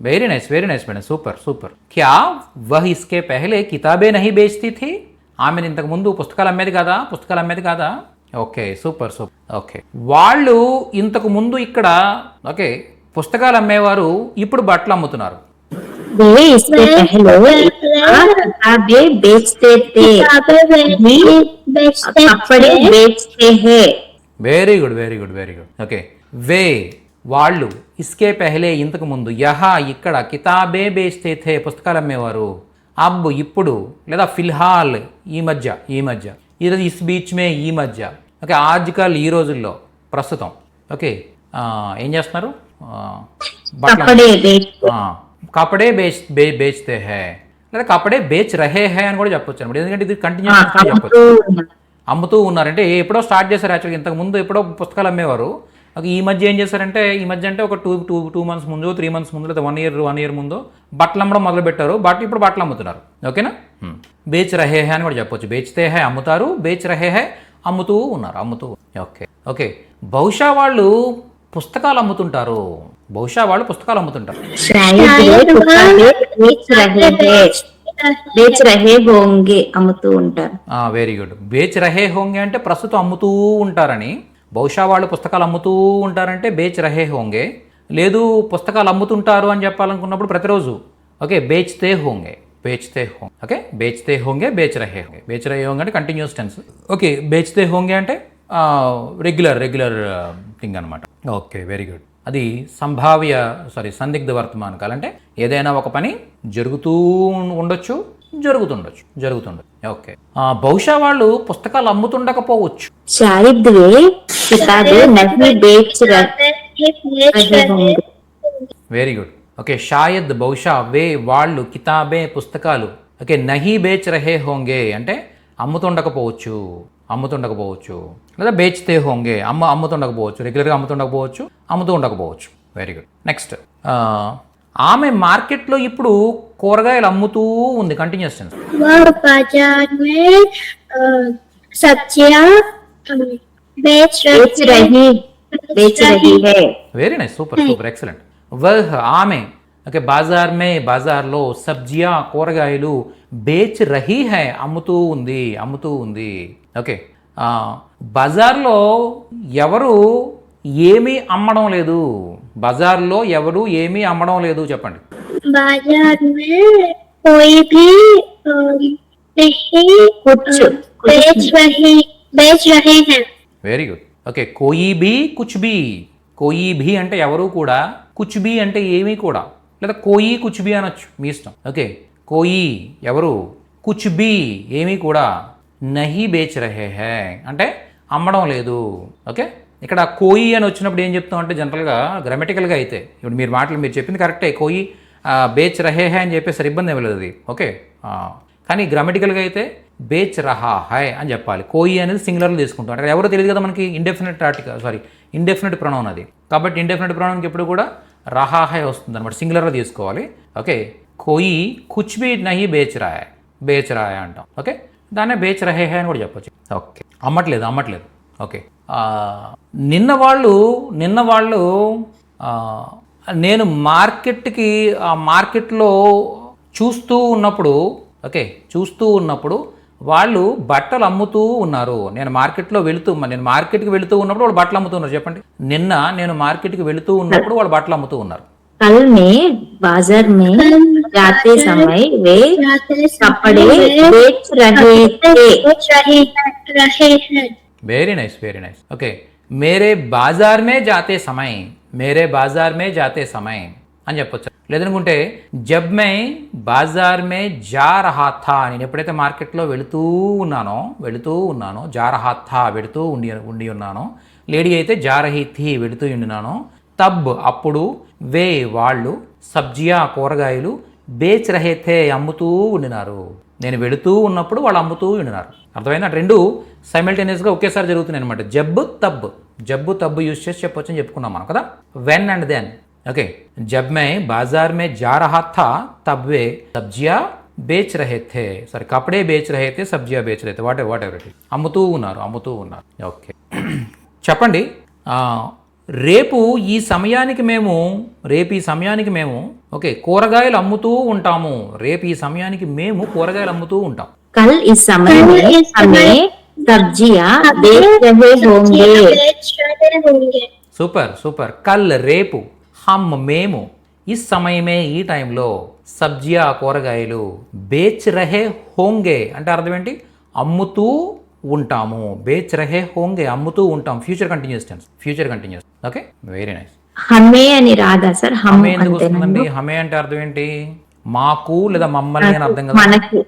Very nice madam, super super. క్యా వహ్ ఇస్కే పెహలే కితాబే నహీ బేచ్తీ థీ? ఆమె ఇంతకు ముందు పుస్తకాలు అమ్మేది కాదా? Okay, super super. ఓకే, వాళ్ళు ఇంతకు ముందు ఇక్కడ ఓకే పుస్తకాలు అమ్మేవారు, ఇప్పుడు బట్టలు అమ్ముతున్నారు. वे इसके पहले किताबें बेचते थे, कपड़े बेचते हैं। Very good. ఓకే, వే వాళ్ళు, ఇస్కే పెహలే ఇంతకు ముందు, యహా ఇక్కడ, కితాబే బేచ్తే థే పుస్తకాలు అమ్మేవారు, అబ్ ఇప్పుడు, లేదా ఫిల్హాల్ ఈ మధ్య ఇది ఇస్ బీచ్ మే ఈ మధ్య. ఓకే, ఆజ్కల్ ఈ రోజుల్లో ప్రస్తుతం. ఓకే, ఏం చేస్తున్నారు? కపడే బేచ్తే హే, లేదా కపడే బేచ్ రహే హే అని కూడా చెప్పొచ్చు అనమాట. ఎందుకంటే ఇది కంటిన్యూస్ చెప్పొచ్చు. అమ్ముతూ ఉన్నారంటే ఎప్పుడో స్టార్ట్ చేశారు. యాక్చువల్గా ఇంతకు ముందు ఎప్పుడో పుస్తకాలు అమ్మేవారు. ఈ మధ్య ఏం చేశారంటే, ఈ మధ్య అంటే ఒక టూ మంత్స్ ముందు, 3 మంత్స్ ముందు, లేదా 1 ఇయర్ ముందు బట్టలు అమ్మడం మొదలు పెట్టారు. ఇప్పుడు బట్టలు అమ్ముతున్నారు. ఓకేనా? బేచ్ రహే హే అని కూడా చెప్పొచ్చు. బేచ్తే హే అమ్ముతారు, బేచ్ రహే హే అమ్ముతూ ఉన్నారు. ఓకే, బహుశా వాళ్ళు పుస్తకాలు అమ్ముతుంటారు. बेच रहे होंगे అమ్ముతూ ఉంటారు. Very good. బేచ్ రహే హోంగే అంటే ప్రస్తుతం అమ్ముతూ ఉంటారని. బహుశా వాళ్ళు పుస్తకాలు అమ్ముతూ ఉంటారంటే బేచ్ రహే హోంగే. లేదు, పుస్తకాలు అమ్ముతుంటారు అని చెప్పాలనుకున్నప్పుడు ప్రతిరోజు ఓకే బేచ్తే హోంగే. ఓకే, బేచ్తే హోంగే, బేచ్ రహే హోంగే అంటే కంటిన్యూస్ టెన్స్. ఓకే, బేచ్తే హోంగే అంటే రెగ్యులర్ థింగ్ అనమాట. Okay, very good. అది సందిగ్ధ వర్తమాన కాలం అంటే ఏదైనా ఒక పని జరుగుతూ ఉండొచ్చు, జరుగుతుండొచ్చు. ఓకే, బహుశా వాళ్ళు పుస్తకాలు అమ్ముతుండకపోవచ్చు. शायद वे किताबें नहीं बेच रहे होंगे। Very good. ఓకే, షాయద్ బహుశా, వే వాళ్ళు, కితాబే పుస్తకాలు, ఓకే నహీ బేచ్ రహే హోంగే అంటే అమ్ముతుండకపోవచ్చు, లేదా బేచ్తే హోంగే అమ్ముతుండకపోవచ్చు, రెగ్యులర్గా అమ్ముతూ ఉండకపోవచ్చు. Very good. నెక్స్ట్, ఆమె మార్కెట్లో ఇప్పుడు కూరగాయలు అమ్ముతూ ఉంది. Continuous tense. वह बाजार में सब्जियां बेच रही है। Very nice, super excellent. వహ్ ఆమె, ఓకే బాజార్లో, సబ్జియా కూరగాయలు, బేచ్ రహీ హై అమ్ముతూ ఉంది. ఓకే, బజార్లో ఎవరు ఏమీ అమ్మడం లేదు. చెప్పండి. बाजार में कोई भी नहीं बेच रहे हैं। Very good. ఓకే, కోయి భీ అంటే ఎవరు కూడా, కుచ్ బీ అంటే ఏమీ కూడా, లేదా కోయి కుచ్ బీ అనొచ్చు, మీ ఇష్టం. ఓకే, కోయి ఎవరు, కుచ్ బీ ఏమీ కూడా, నహీ బేచ్ రహే హై అంటే అమ్మడం లేదు. ఓకే, ఇక్కడ కోయి అని వచ్చినప్పుడు ఏం చెప్తాం అంటే జనరల్గా గ్రామటికల్గా అయితే ఇప్పుడు మీరు చెప్పింది కరెక్టే, కోయి బేచ్ రహే హై అని చెప్పేసరి ఇబ్బంది ఏమి లేదు అది. ఓకే, కానీ గ్రామటికల్గా అయితే బేచ్ రహా హై అని చెప్పాలి. కోయి అనేది సింగులర్లో తీసుకుంటాం. అంటే ఎవరో తెలియదు కదా మనకి, ఇండెఫినెట్ ప్రొనౌన్ అది. కాబట్టి ఇండెఫినెట్ ప్రొనౌన్కి ఎప్పుడు కూడా రహా హై వస్తుంది అనమాట, సింగులర్లో తీసుకోవాలి. ఓకే, కోయి కుచ్ బీ నహీ బేచ్ రాయ్ అంటాం. ఓకే, దాన్నే బేచ్ రహే హై అని కూడా చెప్పొచ్చు. ఓకే, అమ్మట్లేదు. ఓకే, నిన్న వాళ్ళు నేను మార్కెట్లో చూస్తూ ఉన్నప్పుడు వాళ్ళు బట్టలు అమ్ముతూ ఉన్నారు. నేను మార్కెట్కి వెళుతూ ఉన్నప్పుడు వాళ్ళు బట్టలు అమ్ముతున్నారు. చెప్పండి, నిన్న నేను మార్కెట్కి వెళుతూ ఉన్నప్పుడు వాళ్ళు బట్టలు అమ్ముతూ ఉన్నారు. कल में बाजार में जाते समय वे कपड़े बेच रहे थे। Very nice. ओके, मेरे बाजार में जाते समय అని చెప్పొచ్చు. లేదనుకుంటే జబ్ మే బాజార్ మే జా రహా థా, నేను ఎప్పుడైతే మార్కెట్లో వెళుతూ ఉన్నానో జా రహా థా వెళుతూ ఉండి ఉన్నానో, లేడీ అయితే జా రహీ థీ వెళుతూ ఉండినానో, తబ్ అప్పుడు, వే వాళ్ళు, సబ్జియా కూరగాయలు, బేచ్ రహే థే అమ్ముతూ ఉండినారు. నేను వెళుతూ ఉన్నప్పుడు వాళ్ళు అమ్ముతూ ఉండినారు. అర్థమైందా? రెండు సైమల్టేనియస్గా ఒకేసారి జరుగుతున్నాయి అనమాట. జబ్బు తబ్బు యూజ్ చేసి చెప్పొచ్చు అని చెప్పుకున్నాం మనం కదా. When and then. ఓకే, జబ్ మే బాజార్ మే జా రహా థా తబ్ వే సబ్జియా బేచ్ రహే థే, సారీ కపడే బేచ్ రహే థే సబ్జియా బేచ్ రహే థే, వాట్ ఎవర్ ఇట్. అమ్ముతూ ఉన్నారు. ఓకే, చెప్పండి. రేపు ఈ సమయానికి మేము ఓకే కూరగాయలు అమ్ముతూ ఉంటాము. రేపు ఈ సమయానికి మేము కూరగాయలు అమ్ముతూ ఉంటాం. कल इस समय में हमें सब्जियां बेच रहे होंगे. సూపర్. కల్ రేపు, హమ్ మేము, ఈ సమయమే ఈ టైంలో, సబ్జియా కూరగాయలు, బేచ్ రహే హోంగే అంటే అర్థం ఏంటి? అమ్ముతూ ఉంటాము. బేచ్ రహే హోంగే అమ్ముతూ ఉంటాం. Future continuous tense. Okay, very nice. హమే అని రాదా సార్? హమే ఎందుకు వస్తుందండి? హమే అంటే అర్థం ఏంటి? మాకు లేదా మమ్మల్ని అని అర్థం కదా. మనకి.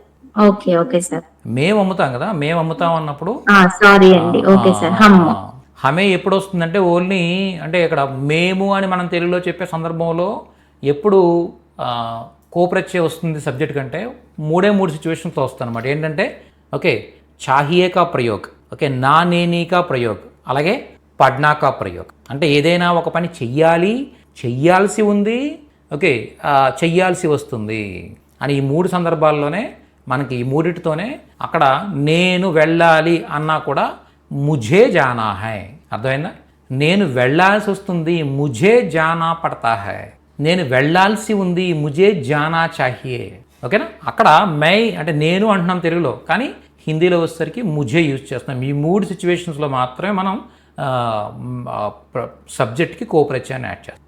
Okay sir. మేము అమ్ముతాం కదా, మేము అమ్ముతాం అన్నప్పుడు సారీ అండి. Okay sir. హమే ఎప్పుడు వస్తుందంటే ఓన్లీ అంటే ఇక్కడ మేము అని మనం తెలుగులో చెప్పే సందర్భంలో ఎప్పుడు కోప్రత్యయ వస్తుంది సబ్జెక్ట్ కంటే మూడు సిచ్యువేషన్స్లో వస్తుంది అనమాట. ఏంటంటే ఓకే చాహియే కా ప్రయోగ్, ఓకే నా నేనీ కా ప్రయోగ్, అలాగే పడ్నా కా ప్రయోగ్. అంటే ఏదైనా ఒక పని చెయ్యాల్సి ఉంది, ఓకే చెయ్యాల్సి వస్తుంది అని ఈ మూడు సందర్భాల్లోనే మనకి ఈ మూడిటితోనే అక్కడ నేను వెళ్ళాలి అన్నా కూడా ముఝే జానా హై. అర్థమైందా? నేను వెళ్ళాల్సి వస్తుంది, ముఝే జానా పడతా హై. నేను వెళ్ళాల్సి ఉంది, ముఝే జానా చాహియే. ఓకేనా? అక్కడ మై అంటే నేను అంటున్నాం తెలుగులో, కానీ హిందీలో వచ్చేసరికి ముఝే యూజ్ చేస్తున్నాం. ఈ మూడు సిచ్యువేషన్స్లో మాత్రమే మనం సబ్జెక్ట్కి కోప్రత్యయాన్ని యాడ్ చేస్తాం.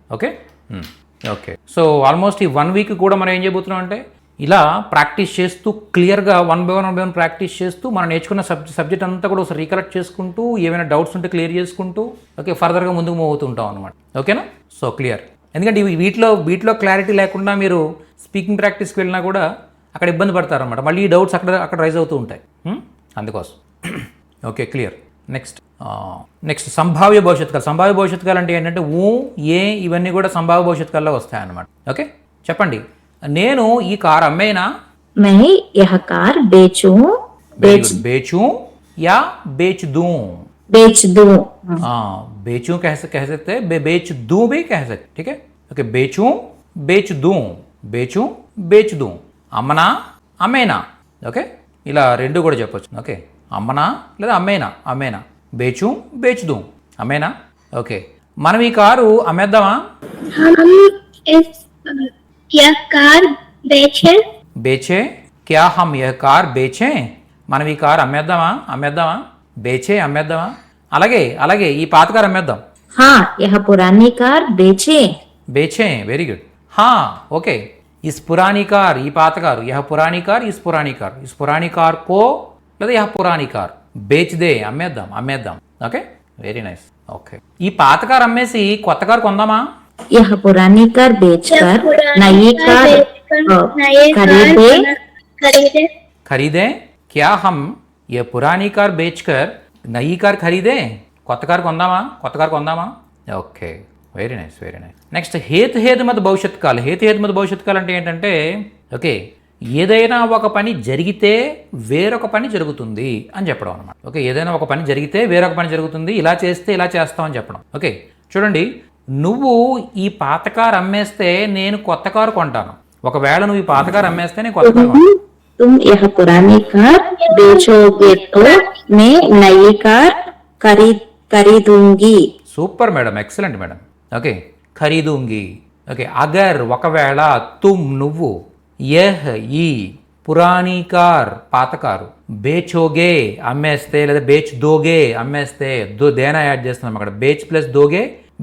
ఓకే. సో ఆల్మోస్ట్ ఈ 1 వీక్ కూడా మనం ఏం చేయబోతున్నాం అంటే ఇలా ప్రాక్టీస్ చేస్తూ క్లియర్గా వన్ బై వన్ ప్రాక్టీస్ చేస్తూ మనం నేర్చుకున్న సబ్జెక్ట్ అంతా కూడా ఒకసారి రీకలెక్ట్ చేసుకుంటూ ఏమైనా డౌట్స్ ఉంటే క్లియర్ చేసుకుంటూ ఓకే ఫర్దర్గా ముందుకు మూవ్ అవుతూ ఉంటాం అనమాట. ఓకేనా? So clear. ఎందుకంటే వీటిలో క్లారిటీ లేకుండా మీరు స్పీకింగ్ ప్రాక్టీస్కి వెళ్ళినా కూడా అక్కడ ఇబ్బంది పడతారనమాట. మళ్ళీ ఈ డౌట్స్ అక్కడ రైజ్ అవుతూ ఉంటాయి. అందుకోసం ఓకే క్లియర్. నెక్స్ట్ సంభావ్య భవిష్యత్ కాలం అంటే ఏంటంటే ఏ ఇవన్నీ కూడా సంభావ్య భవిష్యత్ కాలంలో వస్తాయన్నమాట. ఓకే చెప్పండి. నేను ఈ కార్ అమ్మేనా? मैं यह कार बेचूं या बेच दूं. बेचूं कह सकते हैं, बेच दूं भी कह सकते. ठीक है? ओके बेचूं बेच दूं, అమ్మనా అమ్మేనా. ఓకే ఇలా రెండు కూడా చెప్పొచ్చు. ఓకే అమ్మనా లేదా అమ్మేనా. బేచ్ దూ అమ్మేనా. ఓకే మనం ఈ కారు అమ్మేద్దామా? బేచే క్యా హమ్ యహ్ కార్ బేచే. మనం ఈ కారు అమ్మేద్దామా. బేచే అమ్మేద్దామా. అలాగే ఈ పాత కారు అమ్మేద్దాం. यह पुरानी कार बेचे. Very good. ఓకే ఇస్ పురానీ కార్ ఈ పాత కారు, యహ పురానీ కార్ ఇస్ పురానీ కార్ కో లేదా యహ పురానీ కార్ బేచ్ దే అమ్మేద్దాం. Okay very nice. ఓకే ఈ పాత కారు అమ్మేసి కొత్త కారు కొందామా? यह पुरानी कार बेचकर नई कार खरीदे. क्या हम ये पुरानी कार बेचकर नई कार खरीदे. కొత్త కారు కొందామా. Okay very nice. నెక్స్ట్ హేతుమత్ భవిష్యత్ కాల్ అంటే ఏంటంటే ఓకే ఏదైనా ఒక పని జరిగితే వేరొక పని జరుగుతుంది అని చెప్పడం అనమాట. ఓకే ఏదైనా ఒక పని జరిగితే వేరొక పని జరుగుతుంది, ఇలా చేస్తే ఇలా చేస్తాం అని చెప్పడం. ఓకే చూడండి, నువ్వు ఈ పాత కారు అమ్మేస్తే నేను కొత్త కారు కొంటాను. ఒకవేళ నువ్వు ఈ పాత కారు అమ్మేస్తే నేను కొత్త కారు కొంటాను. तुम यह पुरानी कार बेचोगे तो मैं नई कार खरीदूंगी. Super madam, excellent madam. Okay ఖరీదూంగి. ఓకే అగర్ ఒకవేళ, తుమ్ నువ్వు, యహ్ ఈ పురాణీ కార్ పాత కారు, బేచోగే అమ్మేస్తే లేదా బేచ్ దోగే అమ్మేస్తే దేనా యాడ్ చేస్తున్నాం అక్కడ. బేచ్ ప్లస్ దోగే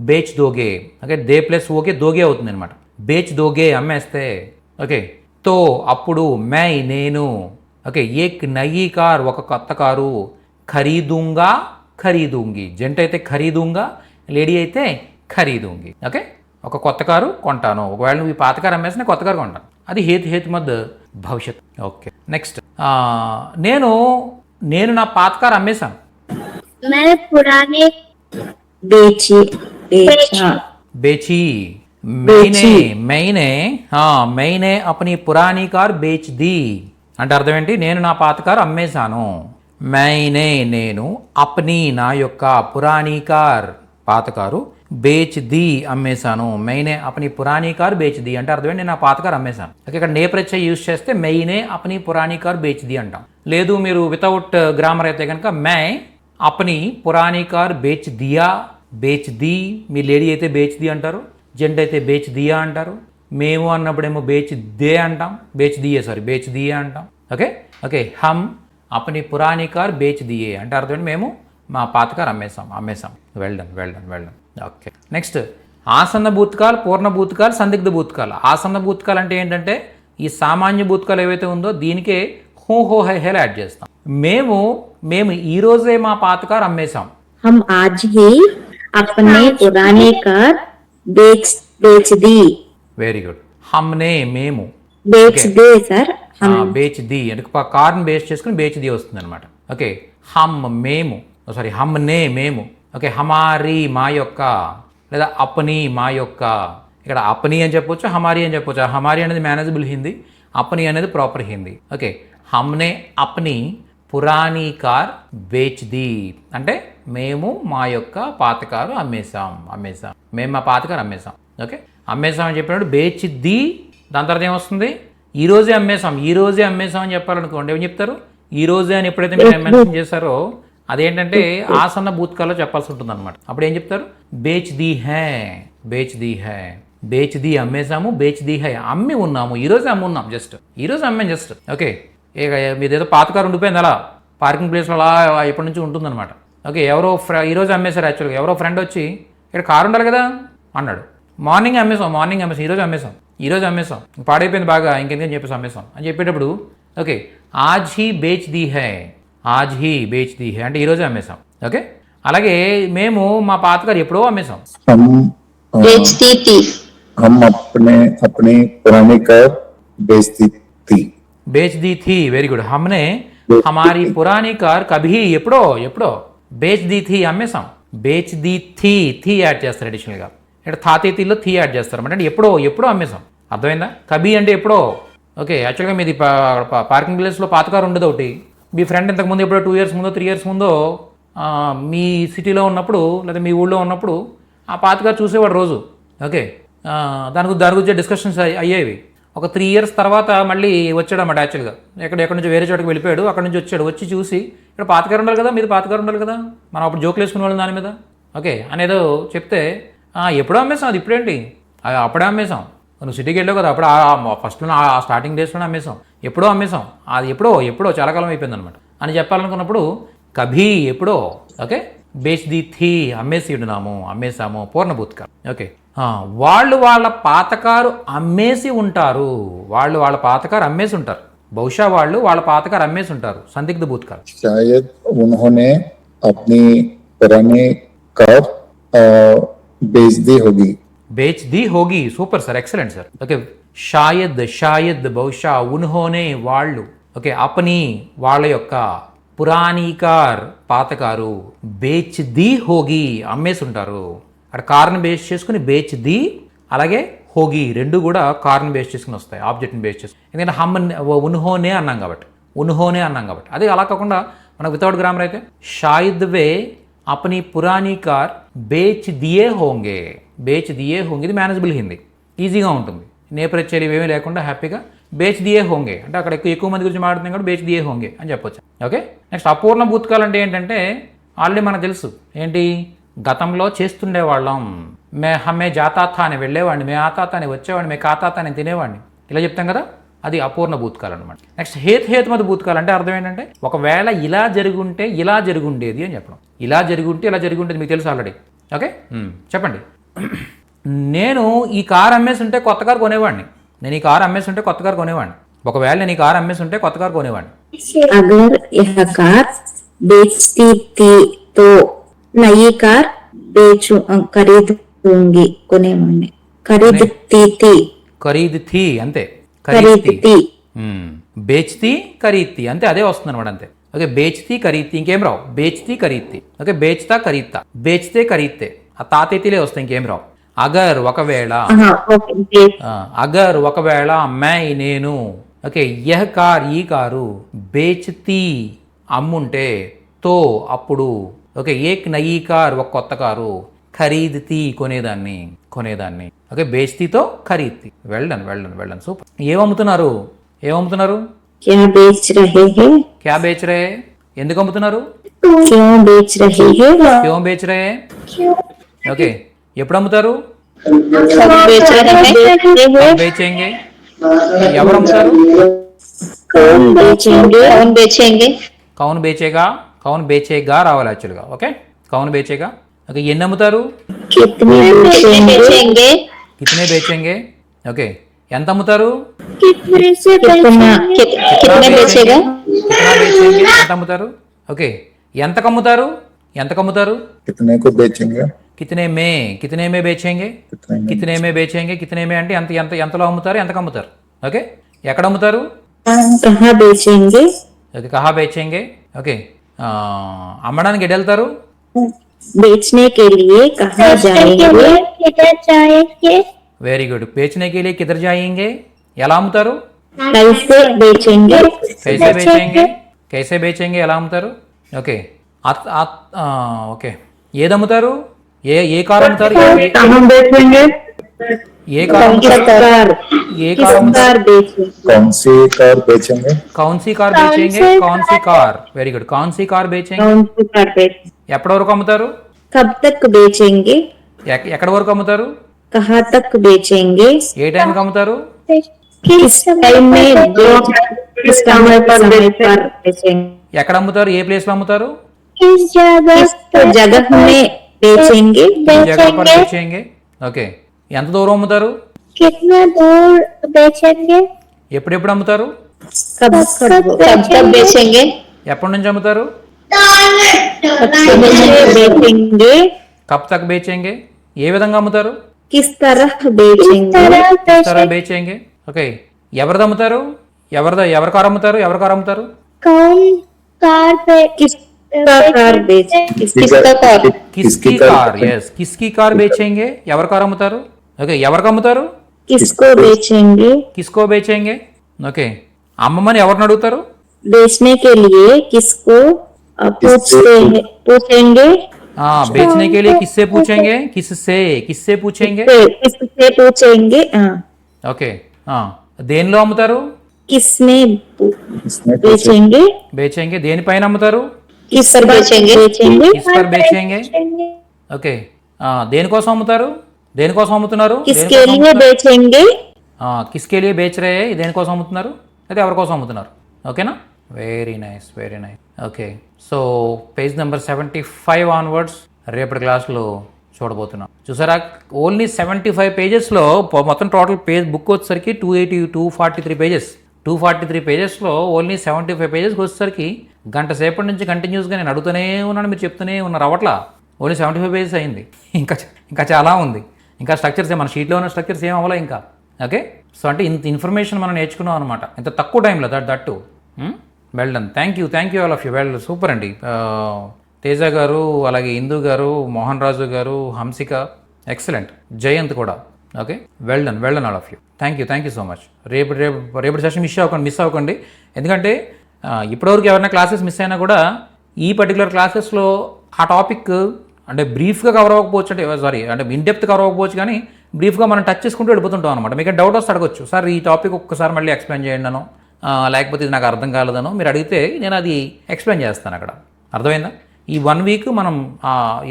బేచ్ దోగే. ఓకే దే ప్లస్ ఓకే దోగే అవుతుంది అనమాట. బేచ్ దోగే అమ్మేస్తే. ఓకే తో అప్పుడు మై నేను. ఓకే ఏక్ నయీ కార్ ఒక కొత్త కారు, ఖరీదూంగి జంట అయితే ఖరీదూంగా, లేడీ అయితే ఖరీదూంగి. ఓకే ఒక కొత్త కారు కొంటాను. ఒకవేళ నువ్వు ఈ పాత కారు అమ్మేస్తే నేను కొత్త కారు కొంటాను. అది హేతుమద్ భవిష్యత్. ఓకే నెక్స్ట్ నేను నా పాత కారు అమ్మేశాను. मैंने अपनी पुरानी कार बेच दी అంటే అర్థం ఏంటి? నేను నా పాత కారు అమ్మేశాను. నేను అప్ని నా యొక్క పురాణీ కార్ పాత కారు బేచ్ ది అమ్మేశాను. మైనే అప్ని పురాణీ కార్ బేచ్ ది అంటే అర్థం ఏంటి? నేను నా పాత కారు అమ్మేశాను. ఓకే, ఇక్కడ నే ప్రత్యయ యూజ్ చేస్తే మైనే అప్ని పురాణీ కార్ బేచ్ ది అంటాం. లేదు మీరు వితౌట్ గ్రామర్ అయితే కనుక మై అప్ని పురాణీ కార్ బేచ్ దియా బేచ్ ది. మీ లేడీ అయితే బేచ్ ది అంటారు, జెంట్ అయితే బేచ్ దియా అంటారు. మేము అన్నప్పుడేమో బేచ్ దే అంటాం, బేచ్ దియే అంటాం. ఓకే ఓకే, హమ్ అప్ని పురాణీ కార్ బేచ్ దియే అంటే అర్థం మేము మా పాత కార్ అమ్మేశాం. వెల్డన్. ఓకే, నెక్స్ట్ ఆసన్న భూతకాల్, పూర్ణ భూతకాల్, సందిగ్ధ భూతకాల్. ఆసన్న భూతకాల్ అంటే ఏంటంటే ఈ సామాన్య భూతకాల్ ఏవైతే ఉందో దీనికే హో హైలు యాడ్ చేస్తాం. మేము ఈ రోజే మా పాత కార్ అమ్మేశాం. हम आज ही अपने पुराने कार बेच दी. Very good. హమ్నే మేము, बेच दे सर. బేచ్ ది అంటే కార్ని బేస్ చేసుకుని బేచ్ ది వస్తుంది అనమాట. ఓకే, హమ్ మేము, హమ్నే మేము. ఓకే, హమారీ మా యొక్క, లేదా అప్ని మా యొక్క. ఇక్కడ అప్ని అని చెప్పొచ్చు, హమారీ అని చెప్పొచ్చు. హమారీ అనేది మేనేజబుల్ హిందీ, అప్ని అనేది ప్రాపర్ హిందీ. ఓకే, హమ్నే అప్ని పురాణీ కార్ బేచ్ ది అంటే మేము మా యొక్క పాత కారు అమ్మేశాం. మేము మా పాత కారు అమ్మేశాం. ఓకే, అమ్మేశాం అని చెప్పినప్పుడు బేచ్ ది, దాని తర్వాత ఏమొస్తుంది? ఈ రోజే అమ్మేశాం అని చెప్పాలనుకోండి ఏం చెప్తారు? ఈ రోజే అని ఎప్పుడైతే మీరు మెన్షన్ చేశారో అదేంటంటే ఆసన్న భూతకాల్లో చెప్పాల్సి ఉంటుంది అనమాట. అప్పుడు ఏం చెప్తారు? బేచ్ ది హై. బేచ్ ది అమ్మేశాము, బేచ్ ది హై అమ్మి ఉన్నాము, ఈ రోజే అమ్మున్నాం, ఈ రోజు అమ్మాం జస్ట్. ఓకే, ఇక మీదేదో పాత కారు ఉండిపోయింది అలా పార్కింగ్ ప్లేస్లో అలా ఎప్పటి నుంచి ఉంటుందన్నమాట. ఓకే, ఎవరో ఈరోజు అమ్మేశారు. యాక్చువల్గా ఎవరో ఫ్రెండ్ వచ్చి ఇక్కడ కారు ఉండాలి కదా అన్నాడు. మార్నింగ్ అమ్మేసాం, ఈ రోజు అమ్మేసాం, పాడైపోయింది బాగా, ఇంకెందుకని చెప్పేసి అమ్మేసాం అని చెప్పేటప్పుడు ఓకే ఆజ్ హీ బేచ్ ది హై అంటే ఈరోజే అమ్మేసాం. ఓకే, అలాగే మేము మా పాత కారు ఎప్పుడో అమ్మేసాం. बेचती थी. हम अपनी पुरानी कार बेचती थी. బేచ్ ది థీ. Very good. హమ్నే హమారీ పురాణీ కార్ కభీ ఎప్పుడో బేచ్ ది థీ అమ్మేసాం. బేచ్ ది థీ యాడ్ చేస్తారు అడిషనల్గా. ఇక్కడ థాతీలో థీ యాడ్ చేస్తారు అంటే ఎప్పుడో అమ్మేసాం. అర్థమైందా? కభీ అంటే ఎప్పుడో. ఓకే, యాక్చువల్గా మీది పార్కింగ్ ప్లేస్లో పాత కారు ఉండదు ఒకటి. మీ ఫ్రెండ్ ఇంతకుముందు ఎప్పుడో 2 years ముందో 3 years ముందో మీ సిటీలో ఉన్నప్పుడు లేదా మీ ఊళ్ళో ఉన్నప్పుడు ఆ పాత కారు చూసేవాడు రోజు. ఓకే, దాని గురించి డిస్కషన్స్ అయ్యేవి. ఒక 3 years తర్వాత మళ్ళీ వచ్చాడు అన్నమాట. యాక్చువల్గా ఎక్కడి నుంచి వేరే చోటకి వెళ్ళిపోయాడు, అక్కడ నుంచి వచ్చి చూసి ఇక్కడ పాత కారు ఉండాలి కదా, మీది పాత కారు ఉండాలి కదా, మనం అప్పుడు జోకులు వేసుకునేవాళ్ళం దాని మీద. ఓకే, అనేదో చెప్తే ఎప్పుడో అమ్మేసాం, అది ఇప్పుడేంటి, అప్పుడే అమ్మేసాం, నువ్వు సిటీకి వెళ్ళావు కదా అప్పుడు ఫస్ట్లో స్టార్టింగ్ డేస్లోనే అమ్మేసాం, ఎప్పుడో అమ్మేసాం, అది ఎప్పుడో చాలా కాలం అయిపోయింది అనమాట అని చెప్పాలనుకున్నప్పుడు కభీ ఎప్పుడో. ఓకే, బేచ్ ది థీ అమ్మేసి అమ్మేసాము పూర్ణభూతకాలు. ఓకే, వాళ్ళు వాళ్ళ పాతకారు అమ్మేసి ఉంటారు. బహుశా వాళ్ళు వాళ్ళ పాతకారు అమ్మేసి ఉంటారు. సందిగ్ధ భూతకాలు. शायद उन्होंने अपनी पुरानी कार बेच दी होगी. Super sir, excellent sir. Okay, షాయద్ బహుశా, ఉన్హోనే వాళ్ళు. ఓకే, అప్ని వాళ్ళ యొక్క, పురాణీ కార్ పాతకారు, బేచ్ ది హోగి అమ్మేసి ఉంటారు. అక్కడ కార్ని బేస్ చేసుకుని బేచ్ ది అలాగే హోగి రెండు కూడా కార్ని బేస్ చేసుకుని వస్తాయి, ఆబ్జెక్ట్ని బేస్ చేసుకుని. ఎందుకంటే ఉన్హోనే అన్నాం కాబట్టి అదే అలా కాకుండా మనకు వితౌట్ గ్రామర్ అయితే షాయద్ వే అప్ని పురాణీ కార్ బేచ్ దియే హోంగే. ఇది మేనేజబుల్ హిందీ, ఈజీగా ఉంటుంది. నేపథ్యాలు ఇవేమీ లేకుండా హ్యాపీగా బేచ్ దియే హోంగే అంటే అక్కడ ఎక్కువ మంది గురించి మాట్లాడుతున్నాం కాబట్టి బేచ్ దియే హోంగే అని చెప్పొచ్చు. ఓకే, నెక్స్ట్ అపూర్ణ భూతకాలు అంటే ఏంటంటే ఆల్రెడీ మనకు తెలుసు ఏంటి, గతంలో చేస్తుండేవాళ్ళం. హమ్మే జాతాథా అని వెళ్ళేవాడిని, మే ఆతాత అని వచ్చేవాడిని, మే కాతాత అని తినేవాడిని, ఇలా చెప్తాం కదా, అది అపూర్ణ భూతకాలు అనమాట. నెక్స్ట్ హేతుమతి భూతకాలు అంటే అర్థం ఏంటంటే ఒకవేళ ఇలా జరుగుంటే ఇలా జరుగుండేది అని చెప్పడం. ఇలా జరుగుంటేది మీకు తెలుసు ఆల్రెడీ. ఓకే, చెప్పండి. నేను ఈ కారు అమ్మేసి ఉంటే కొత్త కారు కొనేవాడిని. ఒకవేళ నేను ఈ కారు అమ్మేసి ఉంటే కొత్త కారు కొనేవాడిని. अगर यह कार बेचती थी तो नई कार खरीदूंगी. కొనేవాడిని. ఖరీదీ అంతే, బేచ్తీ ఖరీదీ అంతే, అదే వస్తుంది అనమాట అంతే. ఓకే, బేచ్తీ ఖరీదీ ఇంకేం రావు, బేచ్తీ ఖరీదీ. ఓకే, బేచ్తే ఖరీద్తే ఆ తాతేతీలే వస్తాయి, ఇంకేం రావు. అగర్ ఒకవేళ, ओके అగర్ ఒకవేళ, మై నేను, ఓకే, యహ్ కార్ ఈ కారు, బేచ్తీ అమ్ముంటే, తో అప్పుడు, ఓకే, ఏక్ నయీ కార్ ఒక కొత్త కారు, ఖరీద్తీ కొనేదాన్ని, ఓకే, బేచ్తీతో ఖరీద్తీ. వెళ్ళండి సూపర్. ఏమమ్ముతున్నారు? क्या बेच रहे हैं? క్యా బేచ్ రే, ఎందుకు అమ్ముతున్నారు? क्यों बेच रहे हैं? క్యో బేచ్ రే, ఓకే, ఎప్పుడు అమ్ముతారు? बेच रहे हैं కబ్ బేచేంగే, ఎవరు అమ్ముతారు? कौन बेचेंगे? कौन बेचेंगे కౌన్ బేచేగా రావాలి యాక్చువల్గా. ఓకే, కౌన్ బేచేగా. ఓకే, ఎన్ని అమ్ముతారు? कितने बेचेंगे? కితనే బేచేంగే, ఓకే, ఎంత అమ్ముతారు? कितने से कितना? कितने बेचेगा కితనా బేచేంగే, ఎంత అమ్ముతారు? ఓకే, ఎంతకు అమ్ముతారు? कितने को बेचेंगे కితనే మే బేచేంగే, కితనే మే అంటే ఎంతలో అమ్ముతారు, ఎంతకు అమ్ముతారు? ఓకే, ఎక్కడ అమ్ముతారు? कहाँ बेचेंगे? ఓకే, కహా బేచేంగే. ఓకే, అమ్మడానికి ఎటు వెళ్తారు? बेचने के लिए कहाँ जाएंगे? किधर जाएंगे వెరీ గుడ్. బేచనే కే లియే కిధర్ జాయేంగే, ఎలా అమ్ముతారు? कैसे बेचेंगे? కైసే బేచేంగే, ఎలా అమ్ముతారు? ఓకే, ఓకే, ఏది అమ్ముతారు? ఏ కారు అమ్ముతారు? कहाँ बेचेंगे ఏ కారు అమ్ముతారు? ఏ కారు అమ్ముతారు? कौन सी कार बेचेंगे కౌన్సీ కార్ బేచేంగే, కౌన్సీ కార్. వెరీ గుడ్, కౌన్సీ కార్ బేచేంగే. कौन सी कार बेचेंगे ఎప్పటి వరకు అమ్ముతారు? कब तक बेचेंगे? ఎక్కడి వరకు అమ్ముతారు? कहाँ तक बेचेंगे? ఏ టైంకి అమ్ముతారు? किस टाइम में किस समय पर बेचेंगे? ఎక్కడ అమ్ముతారు? ఏ ప్లేస్ లో అమ్ముతారు? किस जगह किस जगह में बेचेंगे? జగह पर బేచేంగే. ఓకే, ఎంత దూరం అమ్ముతారు? कितना दूर बेचेंगे ఎప్పుడెప్పుడు అమ్ముతారు? कब कब बेचेंगे ఎప్పటి నుంచి అమ్ముతారు? बेचेंगे? కబ్ తక్ బేచేంగే, ఏ విధంగా అమ్ముతారు? किस तरह बेचेंगे? తర బేచేంగే. ఓకే, ఎవరిది అమ్ముతారు? ఎవరి కారు అమ్ముతారు? कौन कार पे किसका कार बेचेंगे? किसका कार కిస్కి కార్. ఎస్, కిస్కి కార్ బేచేంగే, ఎవరి కారు అమ్ముతారు? ఓకే, ఎవరికి అమ్ముతారు? किसको बेचेंगे? కిస్కో బేచేంగే. ఓకే, అమ్మమని ఎవరిని అడుగుతారు? बेचने के लिए किसको पूछेंगे? बेचने के लिए किससे पूछेंगे? किससे पूछेंगे? किससे पूछेंगे? हाँ। ఓకే, దేనిలో అమ్ముతారు? किसमें इसमें बेचेंगे? బేచేంగే, దేనిపైన అమ్ముతారు? किस पर बेचेंगे? Kiss per బేచేంగే. ఓకే, దేనికోసం అమ్ముతారు? దేనికోసం అమ్ముతున్నారు? किसके लिए बेचेंगे? కిస్కే లియే బేచ్ రే, దేనికోసం అమ్ముతున్నారు? అయితే ఎవరి కోసం అమ్ముతున్నారు? ఓకేనా, very nice. Okay, so page number 75 onwards రేపటి క్లాస్లో చూడబోతున్నాం. చూసారా, ఓన్లీ 75 పేజెస్లో మొత్తం టోటల్ బుక్ వచ్చేసరికి 243 పేజెస్. 243 పేజెస్లో ఓన్లీ 75 పేజెస్కి వచ్చేసరికి గంట సేపటి నుంచి కంటిన్యూస్గా నేను అడుగుతూనే ఉన్నాను, మీరు చెప్తూనే ఉన్నారు. అవ్వట్లా, ఓన్లీ 75 పేజెస్ అయింది. ఇంకా చాలా ఉంది. ఇంకా స్ట్రక్చర్స్ మన షీట్లో ఉన్న స్ట్రక్చర్స్ ఏం అవ్వలే ఇంకా. ఓకే, సో అంటే ఇంత ఇన్ఫర్మేషన్ మనం నేర్చుకున్నాం అనమాట ఇంత తక్కువ టైంలో. That well done. Thank you all of you. Well super అండి. తేజ గారు, అలాగే ఇందు గారు, మోహన్ రాజు గారు, హంసిక, ఎక్సలెంట్. జయంత్ కూడా. Okay, well done all of you. Thank you so much. రేపటి సెషన్ మిస్ అవ్వకండి. ఎందుకంటే ఇప్పటివరకు ఎవరైనా క్లాసెస్ మిస్ అయినా కూడా ఈ పర్టికులర్ క్లాసెస్లో ఆ టాపిక్ అంటే బ్రీఫ్గా కవర్ అవ్వకపోవచ్చు, అంటే ఇన్డెప్త్ కవర్ అవ్వకపోవచ్చు, కానీ బ్రీఫ్గా మనం టచ్ చేసుకుంటూ వెళ్ళిపోతుంటాం అనమాట. మీకు డౌట్ వస్తే అడగొచ్చు, సార్ ఈ టాపిక్ ఒక్కసారి మళ్ళీ ఎక్స్ప్లెయిన్ చేయండి అనో, లేకపోతే ఇది నాకు అర్థం కాలేదనో మీరు అడిగితే నేను అది ఎక్స్ప్లెయిన్ చేస్తాను అక్కడ. అర్థమైందా? ఈ 1 వీక్ మనం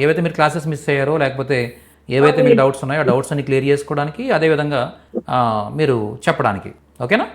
ఏవైతే మీరు క్లాసెస్ మిస్ అయ్యారో, లేకపోతే ఏవైతే మీకు డౌట్స్ ఉన్నాయో ఆ డౌట్స్ అన్ని క్లియర్ చేసుకోవడానికి, అదేవిధంగా మీరు చెప్పడానికి. ఓకేనా?